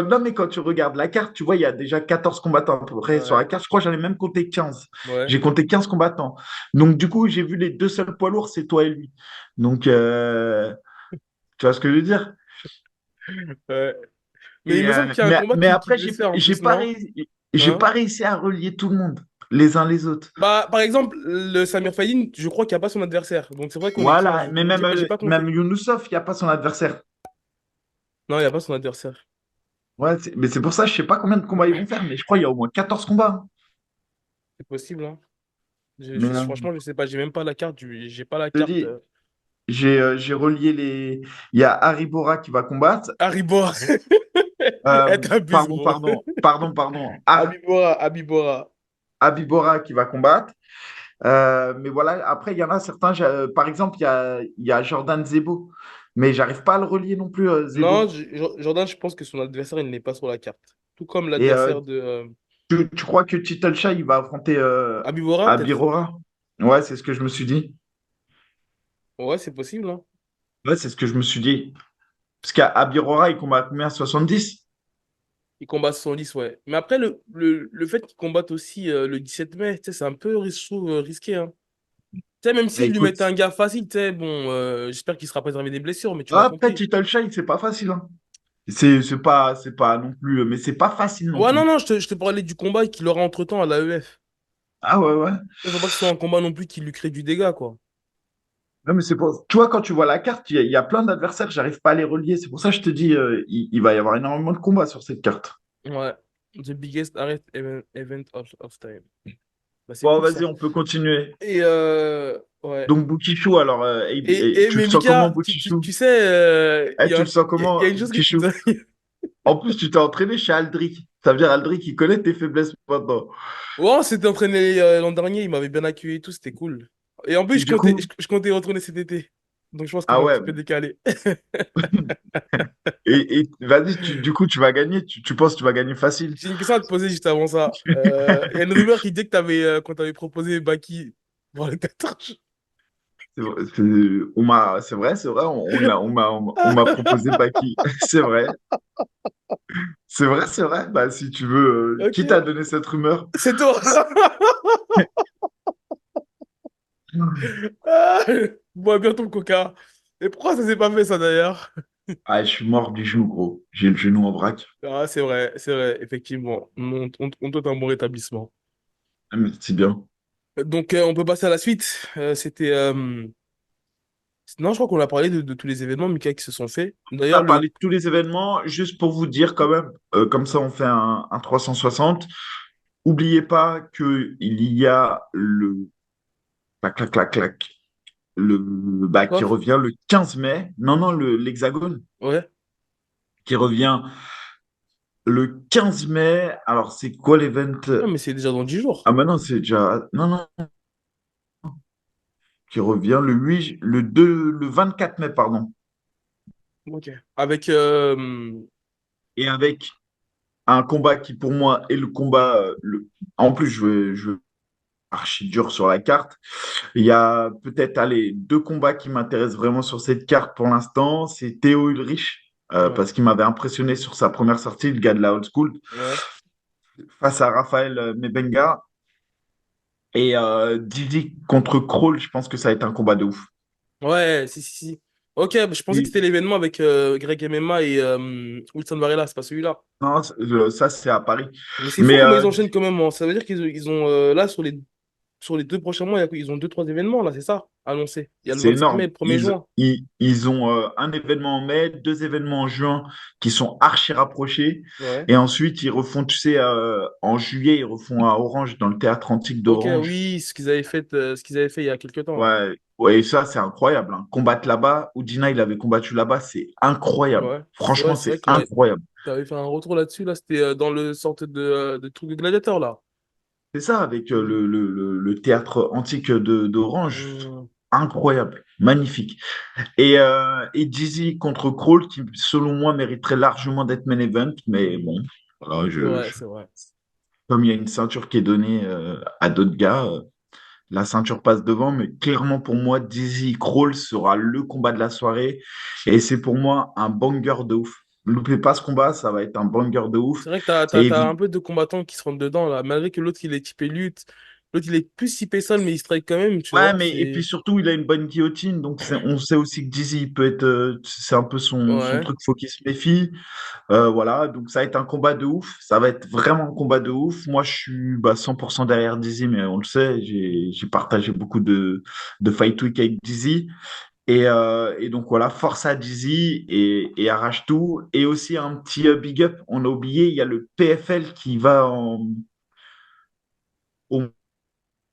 non, mais quand tu regardes la carte, tu vois, il y a déjà 14 combattants à peu près sur la Ouais, carte. Je crois que j'en ai même compté 15. ouais, J'ai compté 15 combattants. Donc, du coup, j'ai vu les deux seuls poids lourds, c'est toi et lui. Donc, tu vois ce que je veux dire? ouais. Mais il Et, me semble qu'il y a un combat mais qui après, devait se faire en plus, non? j'ai Hein? pas réussi à relier tout le monde, les uns les autres. Bah, par exemple, le Samir Fadin, je crois qu'il n'y a pas son adversaire. Donc c'est vrai qu'on est 15. Voilà, Donc mais j'ai pas même compté. Younoussov, il n'y a pas son adversaire. Non, il n'y a pas son adversaire. Ouais, mais c'est pour ça, je sais pas combien de combats ils vont faire, mais je crois qu'il y a au moins 14 combats, hein. C'est possible, hein. Mais Franchement, je sais pas, j'ai même pas la carte, j'ai pas la je te carte. dis, j'ai relié les. Il y a Harry Bora qui va combattre. Haribora. Elle t'abuse, Pardon, gros. pardon, pardon, pardon. Abibora, Abibora. Habibora qui va combattre. Mais voilà, après, il y en a certains. Par exemple, il y a Jordan Zebo. Mais j'arrive pas à le relier non plus, Non, Zebo. Jordan, je pense que son adversaire, il n'est pas sur la carte. Tout comme Et l'adversaire de tu crois que Title Shy, il va affronter Abibora, peut-être. Habibora? Ouais, c'est ce que je me suis dit. Ouais, c'est possible, hein. Ouais, c'est ce que je me suis dit. Parce qu'Habibora, il combat à combien? 70? Il combat 110, ouais. Mais après, le fait qu'il combatte aussi le 17 mai, tu sais, c'est un peu, je trouve, risqué, hein. Tu sais, même Bah, s'il lui écoute, mettait un gars facile, tu sais, bon, j'espère qu'il sera préservé des blessures, mais tu m'as après, compris. Title Shy, c'est pas facile, hein. C'est pas non plus, mais c'est pas facile non Ouais, non, plus. non, je te parlais du combat qu'il aura entre-temps à l'AEF. Ah ouais, ouais. Il faut pas que ce soit un combat non plus qui lui crée du dégât, quoi. Non, mais c'est pour. Tu vois, quand tu vois la carte, il y a plein d'adversaires, j'arrive pas à les relier. C'est pour ça que je te dis, il va y avoir énormément de combats sur cette carte. Ouais. The biggest arrest event of time. Bah, c'est Bon, cool, vas-y, ça. on peut continuer. Et, ouais. Donc, Boukichou, alors, tu le Mais sens comment, Mika, tu Boukichou? sais, Eh, tu le sens il y comment, a une chose que tu Boukichou? dois. En plus, tu t'es entraîné chez Aldric. Ça veut dire Aldric, il connaît tes faiblesses maintenant. Ouais, on s'était entraîné l'an dernier, il m'avait bien accueilli et tout, c'était cool. Et en plus, Et du coup, je comptais y retourner cet été. Donc je pense qu'on ah va un ouais. petit peu décaler. Et vas-y, du coup, tu vas gagner. Tu penses que tu vas gagner facile. J'ai une question à te poser juste avant ça. Il y a une rumeur qui dit que qu'on t'avait proposé Baki pour le tatouage. C'est vrai, on m'a proposé Baki. C'est vrai, c'est vrai. Bah, si tu veux, Ok. qui t'a donné cette rumeur? C'est toi. Ah, bois bien ton coca. Et pourquoi ça s'est pas fait ça d'ailleurs? Ah, je suis mort du genou, gros. J'ai le genou en vrac. Ah, c'est vrai, effectivement. On doit un bon rétablissement. Ah, mais c'est bien. Donc, on peut passer à la suite. C'était. Non, je crois qu'on a parlé de tous les événements, Mika, qui se sont faits. On D'ailleurs, a parlé de tous les événements, juste pour vous dire quand même, comme ça on fait un 360. Oubliez pas qu'il y a le clac, clac, clac, clac, qui quoi? revient le 15 mai. Non, non, l'Hexagone Ouais. qui revient le 15 mai. Alors, c'est quoi l'event? Non, mais c'est déjà dans 10 jours. Ah, maintenant, c'est déjà. Non, non, qui revient le 24 mai, pardon. Ok. Avec. Et avec un combat qui, pour moi, est le combat. En plus, je veux archi dur sur la carte. Il y a peut-être, allez, deux combats qui m'intéressent vraiment sur cette carte pour l'instant. C'est Théo Ulrich, Ouais. parce qu'il m'avait impressionné sur sa première sortie, le gars de la old school, Ouais. face à Raphaël Mebenga. Et Didi contre Kroll, je pense que ça va être un combat de ouf. Ouais, si. Ok, bah, je pensais que Et- c'était l'événement avec Greg MMA et Wilson Varela, c'est pas celui-là. non, ça, c'est à Paris. Mais c'est fou Mais comment ils enchaînent quand même, hein. Ça veut dire ils ont là, sur les 2 prochains mois, ils ont deux, trois événements, là, c'est ça, annoncé. Il y a le c'est 25 mai et énorme. le 1er Ils, juin. ils, ils ont un événement en mai, deux événements en juin qui sont archi rapprochés. Ouais. Et ensuite, ils refont, tu sais, en juillet, ils refont à Orange, dans le théâtre antique Ok, d'Orange. oui, ce qu'ils avaient fait il y a quelques temps, là. Ouais, ouais, et ça, c'est incroyable, hein. Combattre là-bas, Oudina, il avait combattu là-bas, c'est incroyable. Ouais. Franchement, C'est c'est vrai incroyable. t'avais fait un retour là-dessus, là, c'était dans le sorte de truc de gladiateur, là. C'est ça, avec le théâtre antique d'Orange. Hmm. Incroyable, magnifique. Et Dizzy contre Crawl, qui, selon moi, mériterait largement d'être main event, mais bon, voilà, C'est vrai. comme il y a une ceinture qui est donnée à d'autres gars, la ceinture passe devant, mais clairement pour moi, Dizzy Crawl sera le combat de la soirée, et c'est pour moi un banger de ouf. Loupez pas ce combat, ça va être un banger de ouf. C'est vrai que Et t'as un peu de combattants qui se rentrent dedans, là. Malgré que l'autre, il est typé lutte. L'autre, il est plus typé sol, mais il strike quand même, tu ouais, vois. mais et puis surtout, il a une bonne guillotine, donc on sait aussi que Dizzy il peut être, c'est un peu son Ouais. truc, faut qu'il se méfie. Voilà, donc ça va être un combat de ouf. Ça va être vraiment un combat de ouf. Moi, je suis 100% derrière Dizzy, mais on le sait, j'ai partagé beaucoup de Fight Week avec Dizzy. Et donc voilà, force à Dizzy et arrache tout. Et aussi un petit big up, on a oublié, il y a le PFL on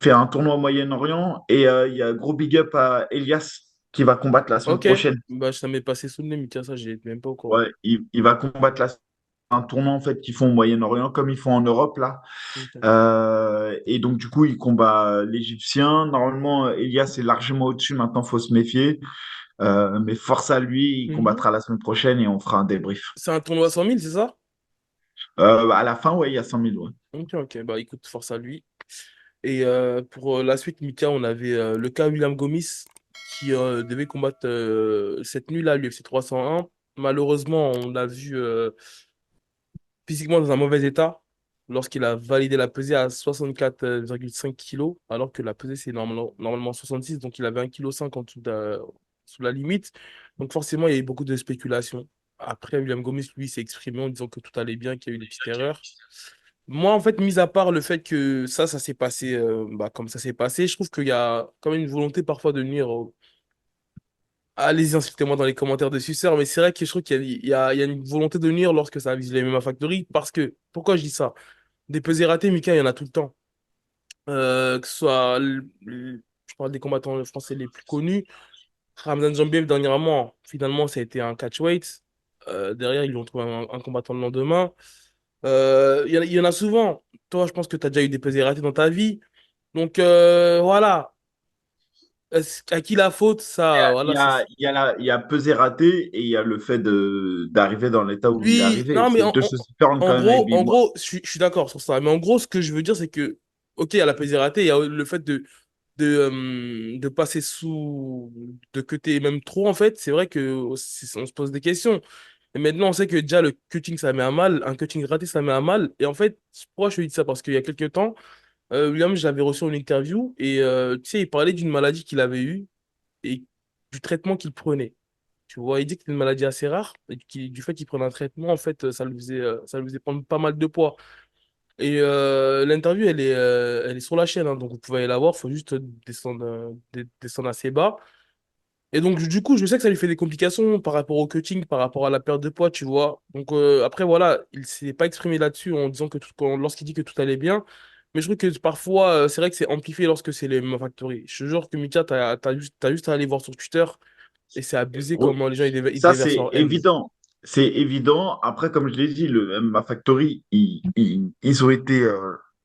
fait un tournoi au Moyen-Orient et il y a gros big up à Elias qui va combattre la semaine Ok, prochaine. bah, ça m'est passé sous le nez, Mika, ça, j'ai même pas au courant. Ouais, il va combattre un tournoi en fait qu'ils font au Moyen-Orient comme ils font en Europe là. Ok. Et donc du coup, il combat l'Égyptien. Normalement, Elias est largement au-dessus. Maintenant, faut se méfier. Mais force à lui, il Mhm. combattra la semaine prochaine et on fera un débrief. C'est un tournoi à 100 000, c'est ça? À la fin, ouais, il y a 100 000. Ouais. Ok, ok, bah écoute, force à lui. Et pour la suite, Mika, on avait le cas William Gomis qui devait combattre cette nuit-là à l'UFC 301. Malheureusement, on l'a vu physiquement dans un mauvais état lorsqu'il a validé la pesée à 64,5 kilos, alors que la pesée, c'est normalement 66, donc il avait 1,5 kg en dessous sous la limite. Donc forcément, il y a eu beaucoup de spéculations. Après, William Gomis, lui, s'est exprimé en disant que tout allait bien, qu'il y a eu des petites erreurs. Moi, en fait, mis à part le fait que ça s'est passé bah, comme ça s'est passé, je trouve qu'il y a quand même une volonté parfois de nuire Allez-y, insultez-moi dans les commentaires de suceurs, mais c'est vrai que je trouve qu'il y a une volonté de nuire lorsque ça vise les MMA Factory, parce que, pourquoi je dis ça? Des pesées ratées, Mika, il y en a tout le temps. Que ce soit, je parle des combattants français les plus connus, Ramzan Jambiev dernièrement, finalement, ça a été un catchweight. Derrière, ils lui ont trouvé un combattant le lendemain. Il y en a souvent. Toi, je pense que tu as déjà eu des pesées ratées dans ta vie. Donc, voilà. À qui la faute, ça, voilà, c'est... Il y a pesé raté et il y a le fait d'arriver dans l'état où il est Oui, arrivé. non, mais C'est deux choses différentes quand même avec Big Boy. je suis d'accord sur ça. Mais en gros, ce que je veux dire, c'est que, ok, il y a la pesée ratée, il y a le fait de passer sous, de cutter même trop, en fait. C'est vrai que on se pose des questions. Et maintenant, on sait que déjà, le cutting, ça met à mal. Un cutting raté, ça met à mal. Et en fait, pourquoi je te dis ça? Parce qu'il y a quelques temps, William, je l'avais reçu en interview et tu sais, il parlait d'une maladie qu'il avait eue et du traitement qu'il prenait. Tu vois, il dit que c'est une maladie assez rare et du fait qu'il prenait un traitement, en fait, ça lui faisait prendre pas mal de poids. Et l'interview, elle est sur la chaîne, hein, donc vous pouvez aller la voir, il faut juste descendre assez bas. Et donc, du coup, je sais que ça lui fait des complications par rapport au cutting, par rapport à la perte de poids, tu vois. Donc, après, voilà, il s'est pas exprimé là-dessus en disant que lorsqu'il dit que tout allait bien. Mais je trouve que parfois, c'est vrai que c'est amplifié lorsque c'est les MMA Factory. Je te jure que Mika, t'as juste à aller voir sur Twitter et c'est abusé Ouais. comment les gens ils Ça, déversent c'est leur haine. évident. C'est évident. Après, comme je l'ai dit, le MMA Factory, ils ont été.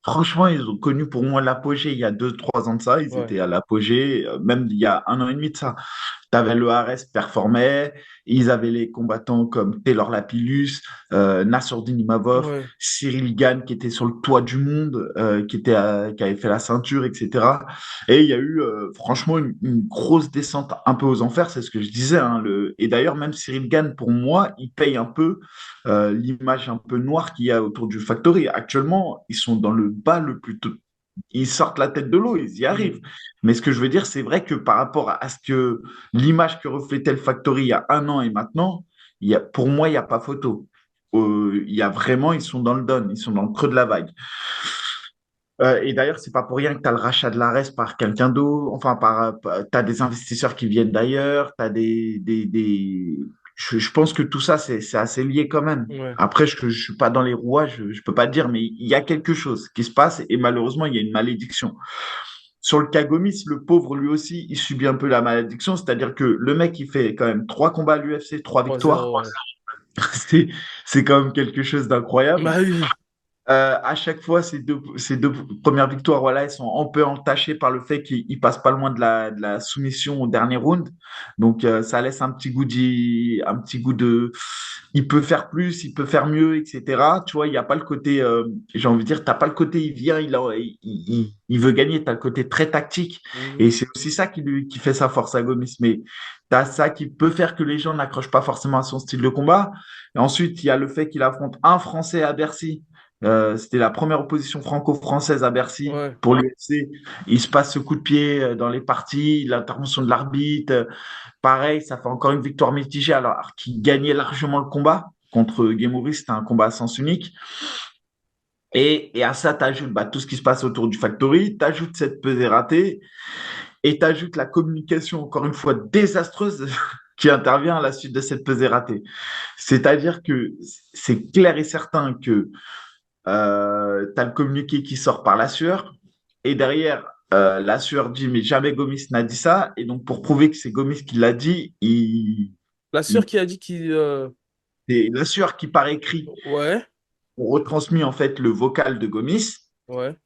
Franchement, ils ont connu pour moi l'apogée il y a 2, 3 ans de ça. Ils Ouais, étaient à l'apogée, même il y a 1 an et demi de ça. T'avais le Ares performait, ils avaient les combattants comme Taylor Lapillus, Nassourdine Imavov, ouais, Cyril Gann qui était sur le toit du monde, qui avait fait la ceinture, etc. Et il y a eu franchement une grosse descente un peu aux enfers, c'est ce que je disais. Hein, et d'ailleurs, même Cyril Gann, pour moi, il paye un peu l'image un peu noire qu'il y a autour du Factory. Actuellement, ils sont dans le bas le plus ils sortent la tête de l'eau, ils y arrivent. hmm, Mais ce que je veux dire, c'est vrai que par rapport à ce que l'image que reflétait le Factory il y a 1 an et maintenant, pour moi, il n'y a pas photo. Il y a vraiment, ils sont dans le down, ils sont dans le creux de la vague. Et d'ailleurs, c'est pas pour rien que tu as le rachat de l'ARES par quelqu'un d'autre, enfin, tu as des investisseurs qui viennent d'ailleurs, tu as Je pense que tout ça, c'est assez lié quand même. ouais, Après, je ne suis pas dans les rouages, je ne peux pas dire, mais il y a quelque chose qui se passe et malheureusement, il y a une malédiction. Sur le Kagomis, le pauvre, lui aussi, il subit un peu la malédiction, c'est-à-dire que le mec, il fait quand même 3 combats à l'UFC, 3 victoires. 3-0, ouais. C'est, c'est quand même quelque chose d'incroyable. Bah oui, À chaque fois, ces deux premières victoires, voilà, elles sont un peu entachées par le fait qu'il passe pas loin de la soumission au dernier round. Donc, ça laisse un petit goût de, il peut faire plus, il peut faire mieux, etc. Tu vois, il n'y a pas le côté, j'ai envie de dire, t'as pas le côté, il vient, il veut gagner, t'as le côté très tactique. mhm, Et c'est aussi ça qui fait sa force à Gomis. Mais t'as ça qui peut faire que les gens n'accrochent pas forcément à son style de combat. Et ensuite, il y a le fait qu'il affronte un Français à Bercy. C'était la première opposition franco-française à Bercy ouais. pour l'UFC. Il se passe ce coup de pied dans les parties, l'intervention de l'arbitre. Pareil, ça fait encore une victoire mitigée alors qu'il gagnait largement le combat. Contre Gemuri, c'était un combat à sens unique. Et à ça, tu ajoutes tout ce qui se passe autour du Factory, tu ajoutes cette pesée ratée. Et tu ajoutes la communication, encore une fois, désastreuse qui intervient à la suite de cette pesée ratée. C'est-à-dire que c'est clair et certain que tu as le communiqué qui sort par la sueur, et derrière, la sueur dit, mais jamais Gomis n'a dit ça, et donc pour prouver que c'est Gomis qui l'a dit, La sœur il- qui a dit qu'il... c'est la sueur qui par écrit Ouais, ont retransmis en fait le vocal de Gomis. ouais.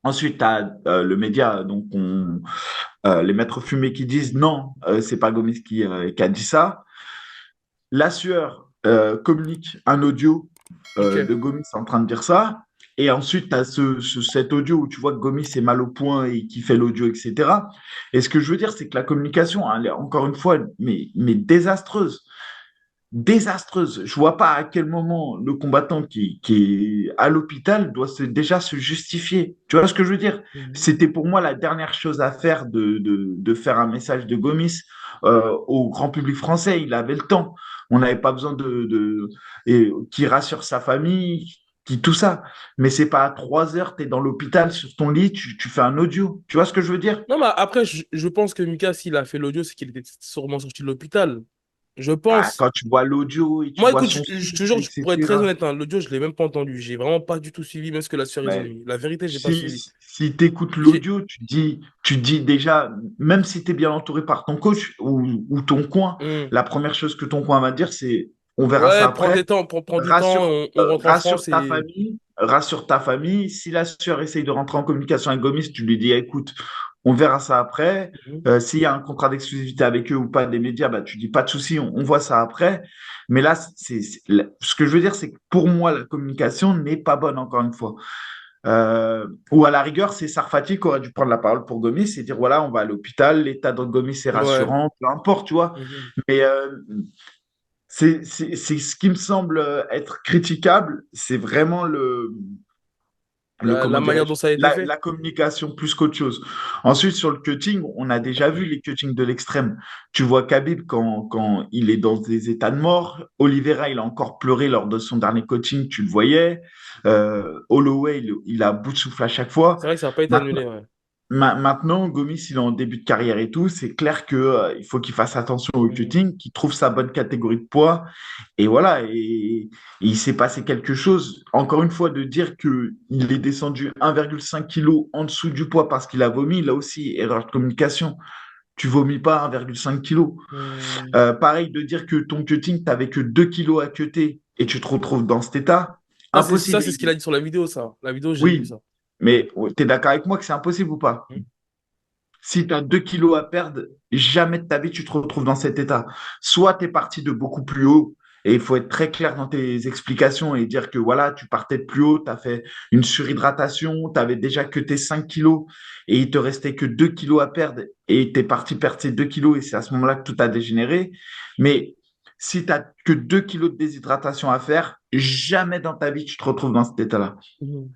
Ensuite, tu as le média, donc les maîtres fumés qui disent non, c'est pas Gomis qui a dit ça. La sueur communique un audio Ok. de Gomis en train de dire ça. Et ensuite, tu as cet audio où tu vois que Gomis est mal au point et qui fait l'audio, etc. Et ce que je veux dire, c'est que la communication, elle est encore une fois, mais désastreuse. Désastreuse. Je vois pas à quel moment le combattant qui est à l'hôpital doit déjà se justifier. Tu vois ce que je veux dire? Mhm. C'était pour moi la dernière chose à faire de faire un message de Gomis au grand public français. Il avait le temps. On n'avait pas besoin et, qui rassure sa famille, qui tout ça. Mais c'est pas à 3 heures, tu es dans l'hôpital sur ton lit, tu fais un audio. Tu vois ce que je veux dire? Non, mais après, je pense que Mika, s'il a fait l'audio, c'est qu'il était sûrement sorti de l'hôpital. Je Ah, pense. quand tu vois l'audio et tu Moi, vois écoute, son je te souffle, jure, pour être très etc. honnête, hein, l'audio, je l'ai même pas entendu. J'ai vraiment pas du tout suivi, même ce que la sœur, ils ont Mais mis. La vérité, j'ai pas si, suivi. si tu écoutes J'ai... l'audio, tu dis déjà, même si tu es bien entouré par ton coach ou ton coin, Hmm. la première chose que ton coin va dire, c'est on verra ça Ouais, prends après. des temps, prends du temps, on rentre en France et... Rassure ta famille. Si la sœur essaye de rentrer en communication avec Gomis, tu lui dis, écoute, on verra ça après. Mhm. S'il y a un contrat d'exclusivité avec eux ou pas des médias, bah, tu dis pas de souci, on voit ça après. Mais là, ce que je veux dire, c'est que pour moi, la communication n'est pas bonne, encore une fois. Ou à la rigueur, c'est Sarfati qui aurait dû prendre la parole pour Gomis et dire voilà, on va à l'hôpital, l'état de Gomis est Ouais. rassurant, peu importe, tu vois. Mhm. Mais c'est ce qui me semble être critiquable, c'est vraiment La comment manière dirais-je, dont ça a été fait. la communication plus qu'autre chose. Ensuite, sur le cutting, on a déjà vu les cuttings de l'extrême. Tu vois Khabib quand il est dans des états de mort. Oliveira, il a encore pleuré lors de son dernier coaching, tu le voyais. Holloway, il a bout de souffle à chaque fois. C'est vrai que ça n'a pas été Maintenant, annulé, ouais. Maintenant, Gomis, il est en début de carrière et tout. C'est clair que, il faut qu'il fasse attention au Mhm. cutting, qu'il trouve sa bonne catégorie de poids. Et voilà. Et il s'est passé quelque chose. Encore une fois, de dire que il est descendu 1,5 kg en dessous du poids parce qu'il a vomi, là aussi, erreur de communication. Tu vomis pas 1,5 kg. Hmm. Pareil, de dire que ton cutting, tu n'avais que 2 kilos à cutter et tu te retrouves dans cet état. Ça, Impossible. c'est ce qu'il a dit sur la vidéo, ça. La vidéo, j'ai vu Oui, ça. mais tu es d'accord avec moi que c'est impossible ou pas? Hmm. Si tu as 2 kilos à perdre, jamais de ta vie tu te retrouves dans cet état. Soit tu es parti de beaucoup plus haut, et il faut être très clair dans tes explications et dire que voilà, tu partais de plus haut, tu as fait une surhydratation, tu avais déjà que tes 5 kilos et il te restait que 2 kilos à perdre et tu es parti perdre ces 2 kilos et c'est à ce moment-là que tout a dégénéré. Mais si tu n'as que 2 kilos de déshydratation à faire, jamais dans ta vie tu te retrouves dans cet état-là. Mhm.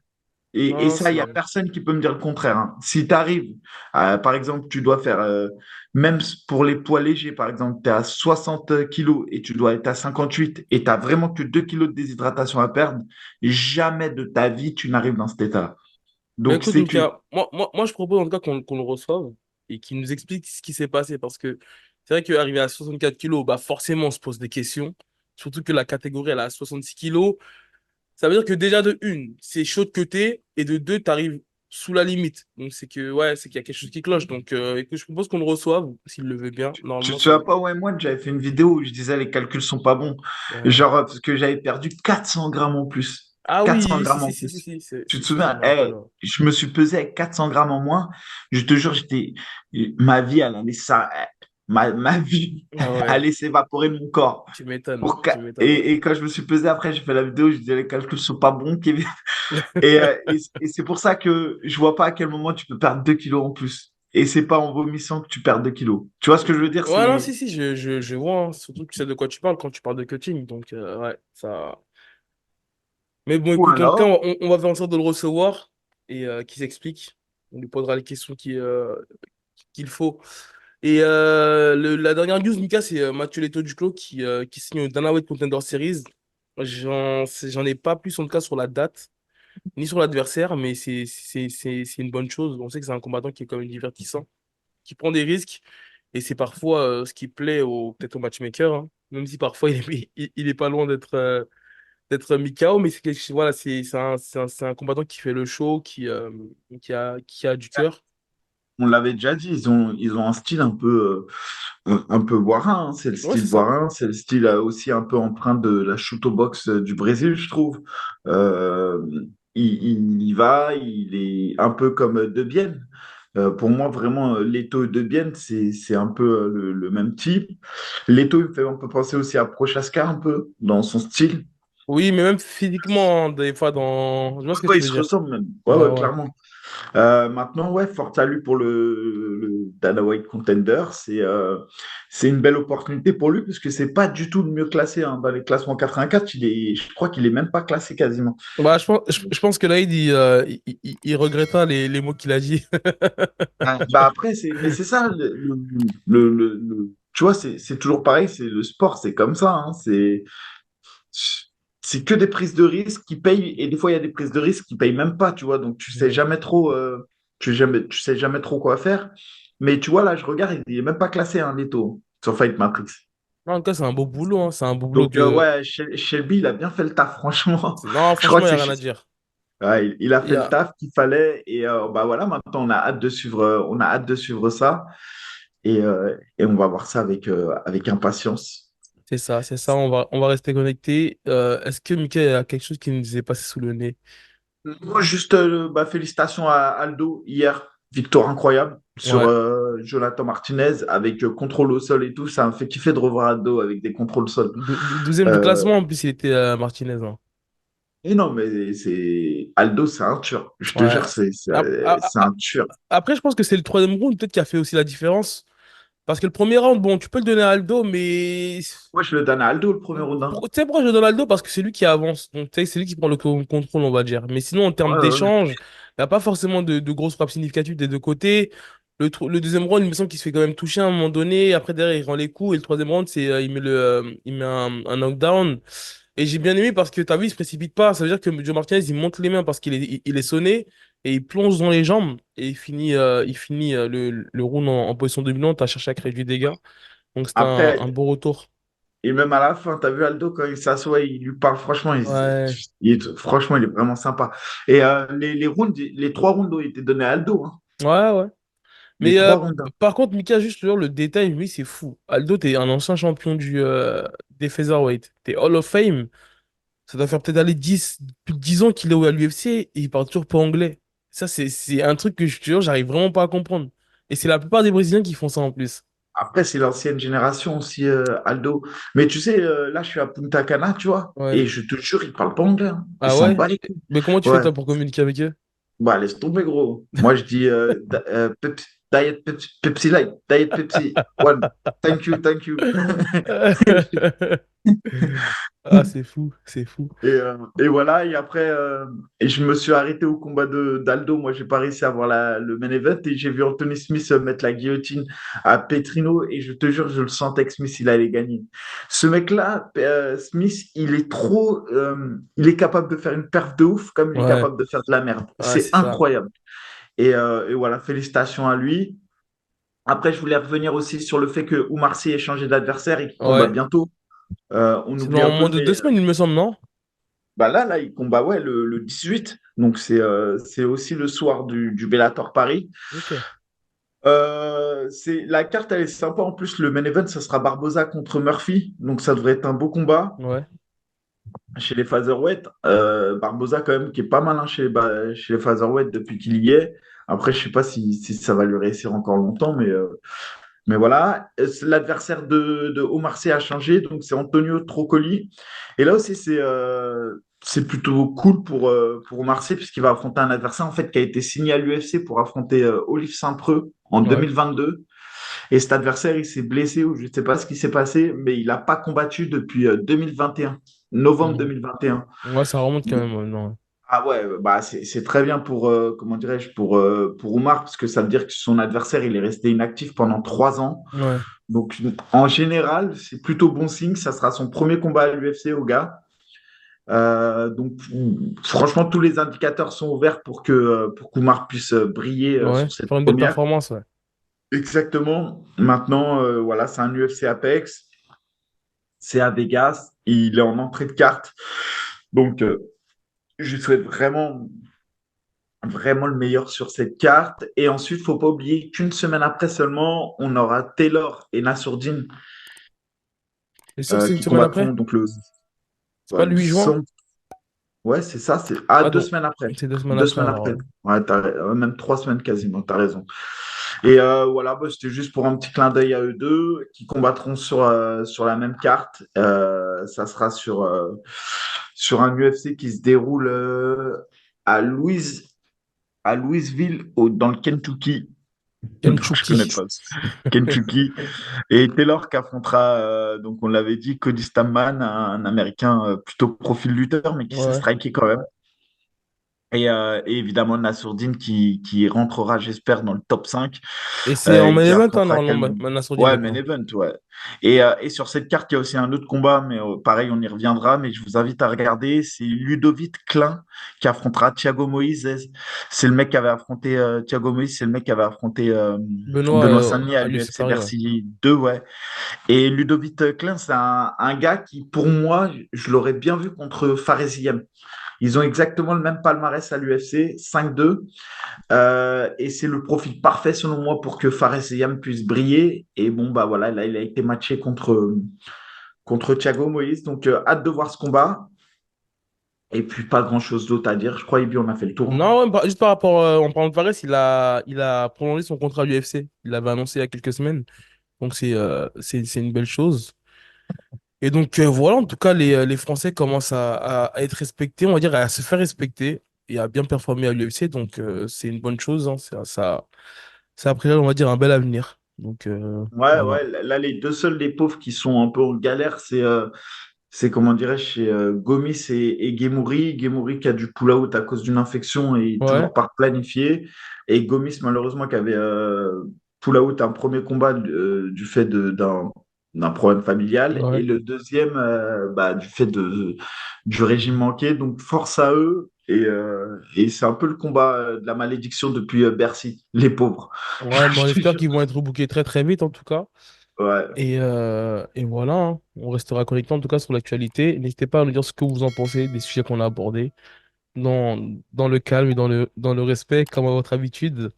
Et Non, ça, il n'y a c'est... personne qui peut me dire le contraire, hein. Si tu arrives, par exemple, tu dois faire, même pour les poids légers, par exemple, tu es à 60 kilos et tu dois être à 58 et tu n'as vraiment que 2 kilos de déshydratation à perdre, jamais de ta vie tu n'arrives dans cet état-là. Mais Donc, écoute, c'est que Mika, moi, je propose en tout cas qu'on le reçoive et qu'il nous explique ce qui s'est passé. Parce que c'est vrai qu'arriver à 64 kilos, bah forcément, on se pose des questions. Surtout que la catégorie, elle est à 66 kilos. Ça veut dire que déjà, de une, c'est chaud de côté. Et de deux, t'arrives sous la limite. Donc, c'est que, ouais, c'est qu'il y a quelque chose qui cloche. Donc, écoute, je propose qu'on le reçove, s'il le veut bien. tu Normalement, te ça... souviens pas, ouais, moi, j'avais fait une vidéo où je disais les calculs sont pas bons. Ouais. Genre, parce que j'avais perdu 400 grammes en plus. Ah 400 oui, si, grammes si, en si, si, plus. si, Tu te je souviens, me rappelle. Ouais. je me suis pesé avec 400 grammes en moins. Je te jure, ma vie, elle allait ça, ma vie Ah ouais, allait s'évaporer de mon corps. tu m'étonnes, tu m'étonnes, ouais. Et quand je me suis pesé après, j'ai fait la vidéo, je disais les calculs sont pas bons, Kevin. Et c'est pour ça que je vois pas à quel moment tu peux perdre 2 kilos en plus. Et c'est pas en vomissant que tu perds 2 kilos. Tu vois ce que je veux dire? Ouais, non, C'est si, si, je vois, hein. Surtout que tu sais de quoi tu parles quand tu parles de cutting. Donc, ouais, ça. Mais bon, écoute, en tout cas, voilà. on va faire en sorte de le recevoir et qu'il s'explique. On lui posera les questions qu'il faut. Et la dernière news, Mika, c'est Mathieu Leto Duclos qui signe au Dana White Contender Series. J'en ai pas plus en tout cas sur la date, ni sur l'adversaire, mais c'est une bonne chose. On sait que c'est un combattant qui est quand même divertissant. qui prend des risques. Et c'est parfois ce qui plaît peut-être au matchmaker, hein. Même si parfois il est pas loin d'être mis KO, mais voilà, c'est un combattant qui fait le show, qui a du cœur. On l'avait déjà dit, ils ont un style un peu Warin, hein. C'est le Ouais, style c'est ça. Warin, c'est le style aussi un peu empreint de la Chute box du Brésil, je trouve. Euh, il y va, il est un peu comme De Bienne. Pour moi, vraiment, Leto et De Bienne, c'est un peu le même type. Leto, il me fait un peu penser aussi à Prochaska, un peu, dans son style. Oui, mais même physiquement, hein, des fois, je vois ce que Ouais, tu il veux se dire. ressemble même. Ouais, Ouais, ouais, ouais. clairement. Maintenant, ouais, fort à lui pour le Dana White Contender. C'est une belle opportunité pour lui parce que c'est pas du tout le mieux classé hein. Dans les classements 84, je crois qu'il est même pas classé quasiment. Bah, je pense que là, il regrettera les mots qu'il a dit. Ouais. Bah après, mais c'est ça, tu vois, c'est toujours pareil, c'est le sport, c'est comme ça, hein. C'est que des prises de risques qui payent, et des fois, il y a des prises de risques qui payent même pas, tu vois, donc Ouais. tu sais jamais trop quoi faire. Mais tu vois, là, je regarde, il est même pas classé, hein, Leto, sur Fight Matrix. Non, en tout cas, c'est un beau boulot, hein. C'est un beau boulot Donc, de. ouais, Shelby, il a bien fait le taf, franchement. Non, Je crois franchement, que il n'y a rien à dire. ouais, il a Il y fait le a... taf qu'il fallait, et bah voilà, maintenant, on a hâte de suivre ça, et on va voir ça avec impatience. C'est ça, on va rester connecté. Est-ce que Mickaël a quelque chose qui nous est passé sous le nez? Moi, juste bah, félicitations à Aldo hier. Victoire incroyable sur Ouais. Jonathan Martinez avec contrôle au sol et tout. Ça me fait kiffer de revoir Aldo avec des contrôles au sol. 12e du Euh, classement, en plus, il était Martinez, hein. et non, mais c'est Aldo, c'est un tueur. Je te Ouais. jure, c'est Ap- a- c'est a- un tueur. Après, je pense que c'est le troisième round peut-être qui a fait aussi la différence. Parce que le premier round, bon, tu peux le donner à Aldo, mais Moi, je le donne à Aldo le premier round, hein. Tu sais pourquoi je le donne à Aldo? Parce que c'est lui qui avance. Donc, tu sais, c'est lui qui prend le contrôle, on va dire. Mais sinon, en Ouais, termes ouais, ouais. d'échange, il n'y a pas forcément de grosses frappes significatives des deux côtés. Le deuxième round, il me semble qu'il se fait quand même toucher à un moment donné. Après, derrière, il rend les coups. Et le troisième round, il met un knockdown. Et j'ai bien aimé parce que, t'as vu, il se précipite pas. Ça veut dire que Joe Martinez, il monte les mains parce qu'il est sonné. Et il plonge dans les jambes. Et il finit le round en position dominante à chercher à créer du dégât. Donc, c'était un Après, beau retour. et même à la fin, t'as vu Aldo quand il s'assoit, il lui parle. Franchement, Ouais. franchement, il est vraiment sympa. Et les trois rounds ont été donnés à Aldo, hein. Ouais, ouais. Les Mais trois rounds, hein. par contre, Mika, juste sur le détail, oui, c'est fou. Aldo, t'es un ancien champion des featherweight. T'es Hall of Fame. Ça doit faire peut-être aller plus de 10 ans qu'il est à l'UFC et il parle toujours pas anglais. Ça, c'est un truc que je te jure, j'arrive vraiment pas à comprendre. Et c'est la plupart des Brésiliens qui font ça en plus. Après, c'est l'ancienne génération aussi, Aldo. Mais tu sais, là, je suis à Punta Cana, tu vois, Ouais. et je te jure, ils parlent pas anglais, hein. Ils Ah s'en ouais? battent les couilles. Mais comment tu fais Ouais, toi pour communiquer avec eux? bah, laisse tomber, gros. Moi, je dis Diet Pepsi, Pepsi Light, Diet Pepsi, one. Thank you, thank you. Ah, c'est fou, c'est fou. Et voilà, et après, et je me suis arrêté au combat d'Aldo. Moi, j'ai pas réussi à voir le main event et j'ai vu Anthony Smith mettre la guillotine à Petrino et je te jure, je le sentais que Smith, il allait gagner. Ce mec-là, Smith, il est capable de faire une perf de ouf comme il est Ouais, capable de faire de la merde. ouais, C'est c'est ça. incroyable. Et voilà, félicitations à lui. Après, je voulais revenir aussi sur le fait que Oumar Sy ait changé d'adversaire et qu'il combat Ouais. bientôt. On C'est oublie un dans moins peu, de mais 2 semaines, il me semble, non? bah là, il combat ouais, le 18. Donc, c'est aussi le soir du Bellator Paris. Ok. La carte, elle est sympa. En plus, le main event, ça sera Barboza contre Murphy. Donc, ça devrait être un beau combat Ouais. chez les featherweight. Barboza, quand même, qui est pas malin chez les featherweight depuis qu'il y est. Après, je sais pas si ça va lui réussir encore longtemps, mais voilà. L'adversaire de Omar Sy a changé. Donc, c'est Antonio Trocoli. Et là aussi, c'est plutôt cool pour Omar Sy, puisqu'il va affronter un adversaire en fait, qui a été signé à l'UFC pour affronter Olive Saint-Preux en Ouais. 2022. Et cet adversaire, il s'est blessé ou je ne sais pas ce qui s'est passé, mais il n'a pas combattu depuis 2021, novembre Mhm. 2021. Ouais, ça remonte quand même maintenant. Ah ouais, bah c'est très bien pour, comment dirais-je, pour Oumar, parce que ça veut dire que son adversaire, il est resté inactif pendant 3 ans. Ouais. Donc, en général, c'est plutôt bon signe. Ça sera son premier combat à l'UFC, au gars. Donc, franchement, tous les indicateurs sont ouverts pour qu'Oumar puisse briller Ouais. sur cette Faire une belle première. performance, ouais. Exactement. Maintenant, voilà, c'est un UFC Apex. C'est à Vegas. Il est en entrée de carte. Donc, je lui souhaite vraiment, vraiment le meilleur sur cette carte. Et ensuite, faut pas oublier qu'une semaine après seulement, on aura Taylor et Nassourdine C'est sûr que c'est une qui semaine après? combattront donc le C'est pas le 8 juin? ouais, c'est ça. C'est Ah deux donc, semaines après. c'est 2 semaines Deux après semaines alors, après. ouais. Ouais, même 3 semaines quasiment. T'as raison. Et voilà, bah, c'était juste pour un petit clin d'œil à eux deux qui combattront sur la même carte. Ça sera sur un UFC qui se déroule à Louis, à Louisville, dans le Kentucky. Donc, je connais Kentucky. pas. Kentucky. Et Taylor qui affrontera, donc on l'avait dit, Cody Stamann, un Américain plutôt profil lutteur, mais qui sait Ouais. striker quand même. Et évidemment, Nassourdine qui rentrera, j'espère, dans le top 5 Et c'est en et main qui event, hein, affrontera normalement, Calvin. Nassourdine Ouais, main maintenant. event, ouais. Et sur cette carte, il y a aussi un autre combat, mais pareil, on y reviendra. Mais je vous invite à regarder. C'est Ludovic Klein qui affrontera Thiago Moïse. C'est le mec qui avait affronté Thiago Moïse, c'est le mec qui avait affronté Benoît Benoît Saint-Denis à à l'UFC l'UFC Paris, ouais. Bercy 2, ouais. Et Ludovic Klein, c'est un gars qui, pour moi, je l'aurais bien vu contre Fares. Ils ont exactement le même palmarès à l'UFC, 5-2. Et c'est le profil parfait, selon moi, pour que Fares Yam puisse briller. Et bon, bah voilà, là, il a été matché contre Thiago Moïse. Donc, hâte de voir ce combat. Et puis, pas grand-chose d'autre à dire. Je crois, Ibi, on a fait le tour, hein. Non, ouais, juste par rapport, en parlant de Fares, il a prolongé son contrat à l'UFC. Il l'avait annoncé il y a quelques semaines. Donc c'est une belle chose. Et donc voilà, en tout cas, les Français commencent à être respectés, on va dire, à se faire respecter et à bien performer à l'UFC. Donc c'est une bonne chose, hein. Ça a priori, on va dire, un bel avenir. Donc Ouais, voilà. ouais. Là, les deux seuls des pauvres qui sont un peu en galère, c'est comment dirais-je, c'est Gomis et Guémouri. Guémouri qui a du pull-out à cause d'une infection et Ouais, toujours pas planifié. Et Gomis, malheureusement, qui avait pull-out un premier combat du fait d'un problème familial. Et ouais. le deuxième, bah, du fait du régime manqué. Donc, force à eux. Et c'est un peu le combat de la malédiction depuis Bercy, les pauvres. Ouais, mais on Je te espère jure. qu'ils vont être bookés très très vite en tout cas. Ouais. Et voilà, hein. On restera connecté en tout cas sur l'actualité. N'hésitez pas à nous dire ce que vous en pensez des sujets qu'on a abordés dans, dans le calme et dans le respect, comme à votre habitude.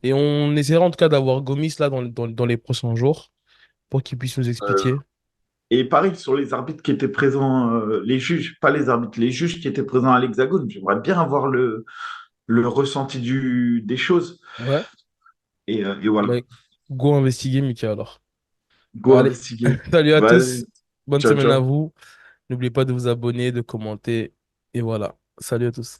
Et on essaiera en tout cas d'avoir Gomis là dans les prochains jours pour qu'il puisse nous expliquer. Et pareil, sur les arbitres qui étaient présents, les juges, pas les arbitres, les juges qui étaient présents à l'Hexagone, j'aimerais bien avoir le ressenti des choses. Ouais. Et voilà, Bah, go investiguer, Mika, alors. go Allez, investiguer. salut à tous. Vas-y, Bonne ciao, semaine à ciao. vous. N'oubliez pas de vous abonner, de commenter. Et voilà. Salut à tous.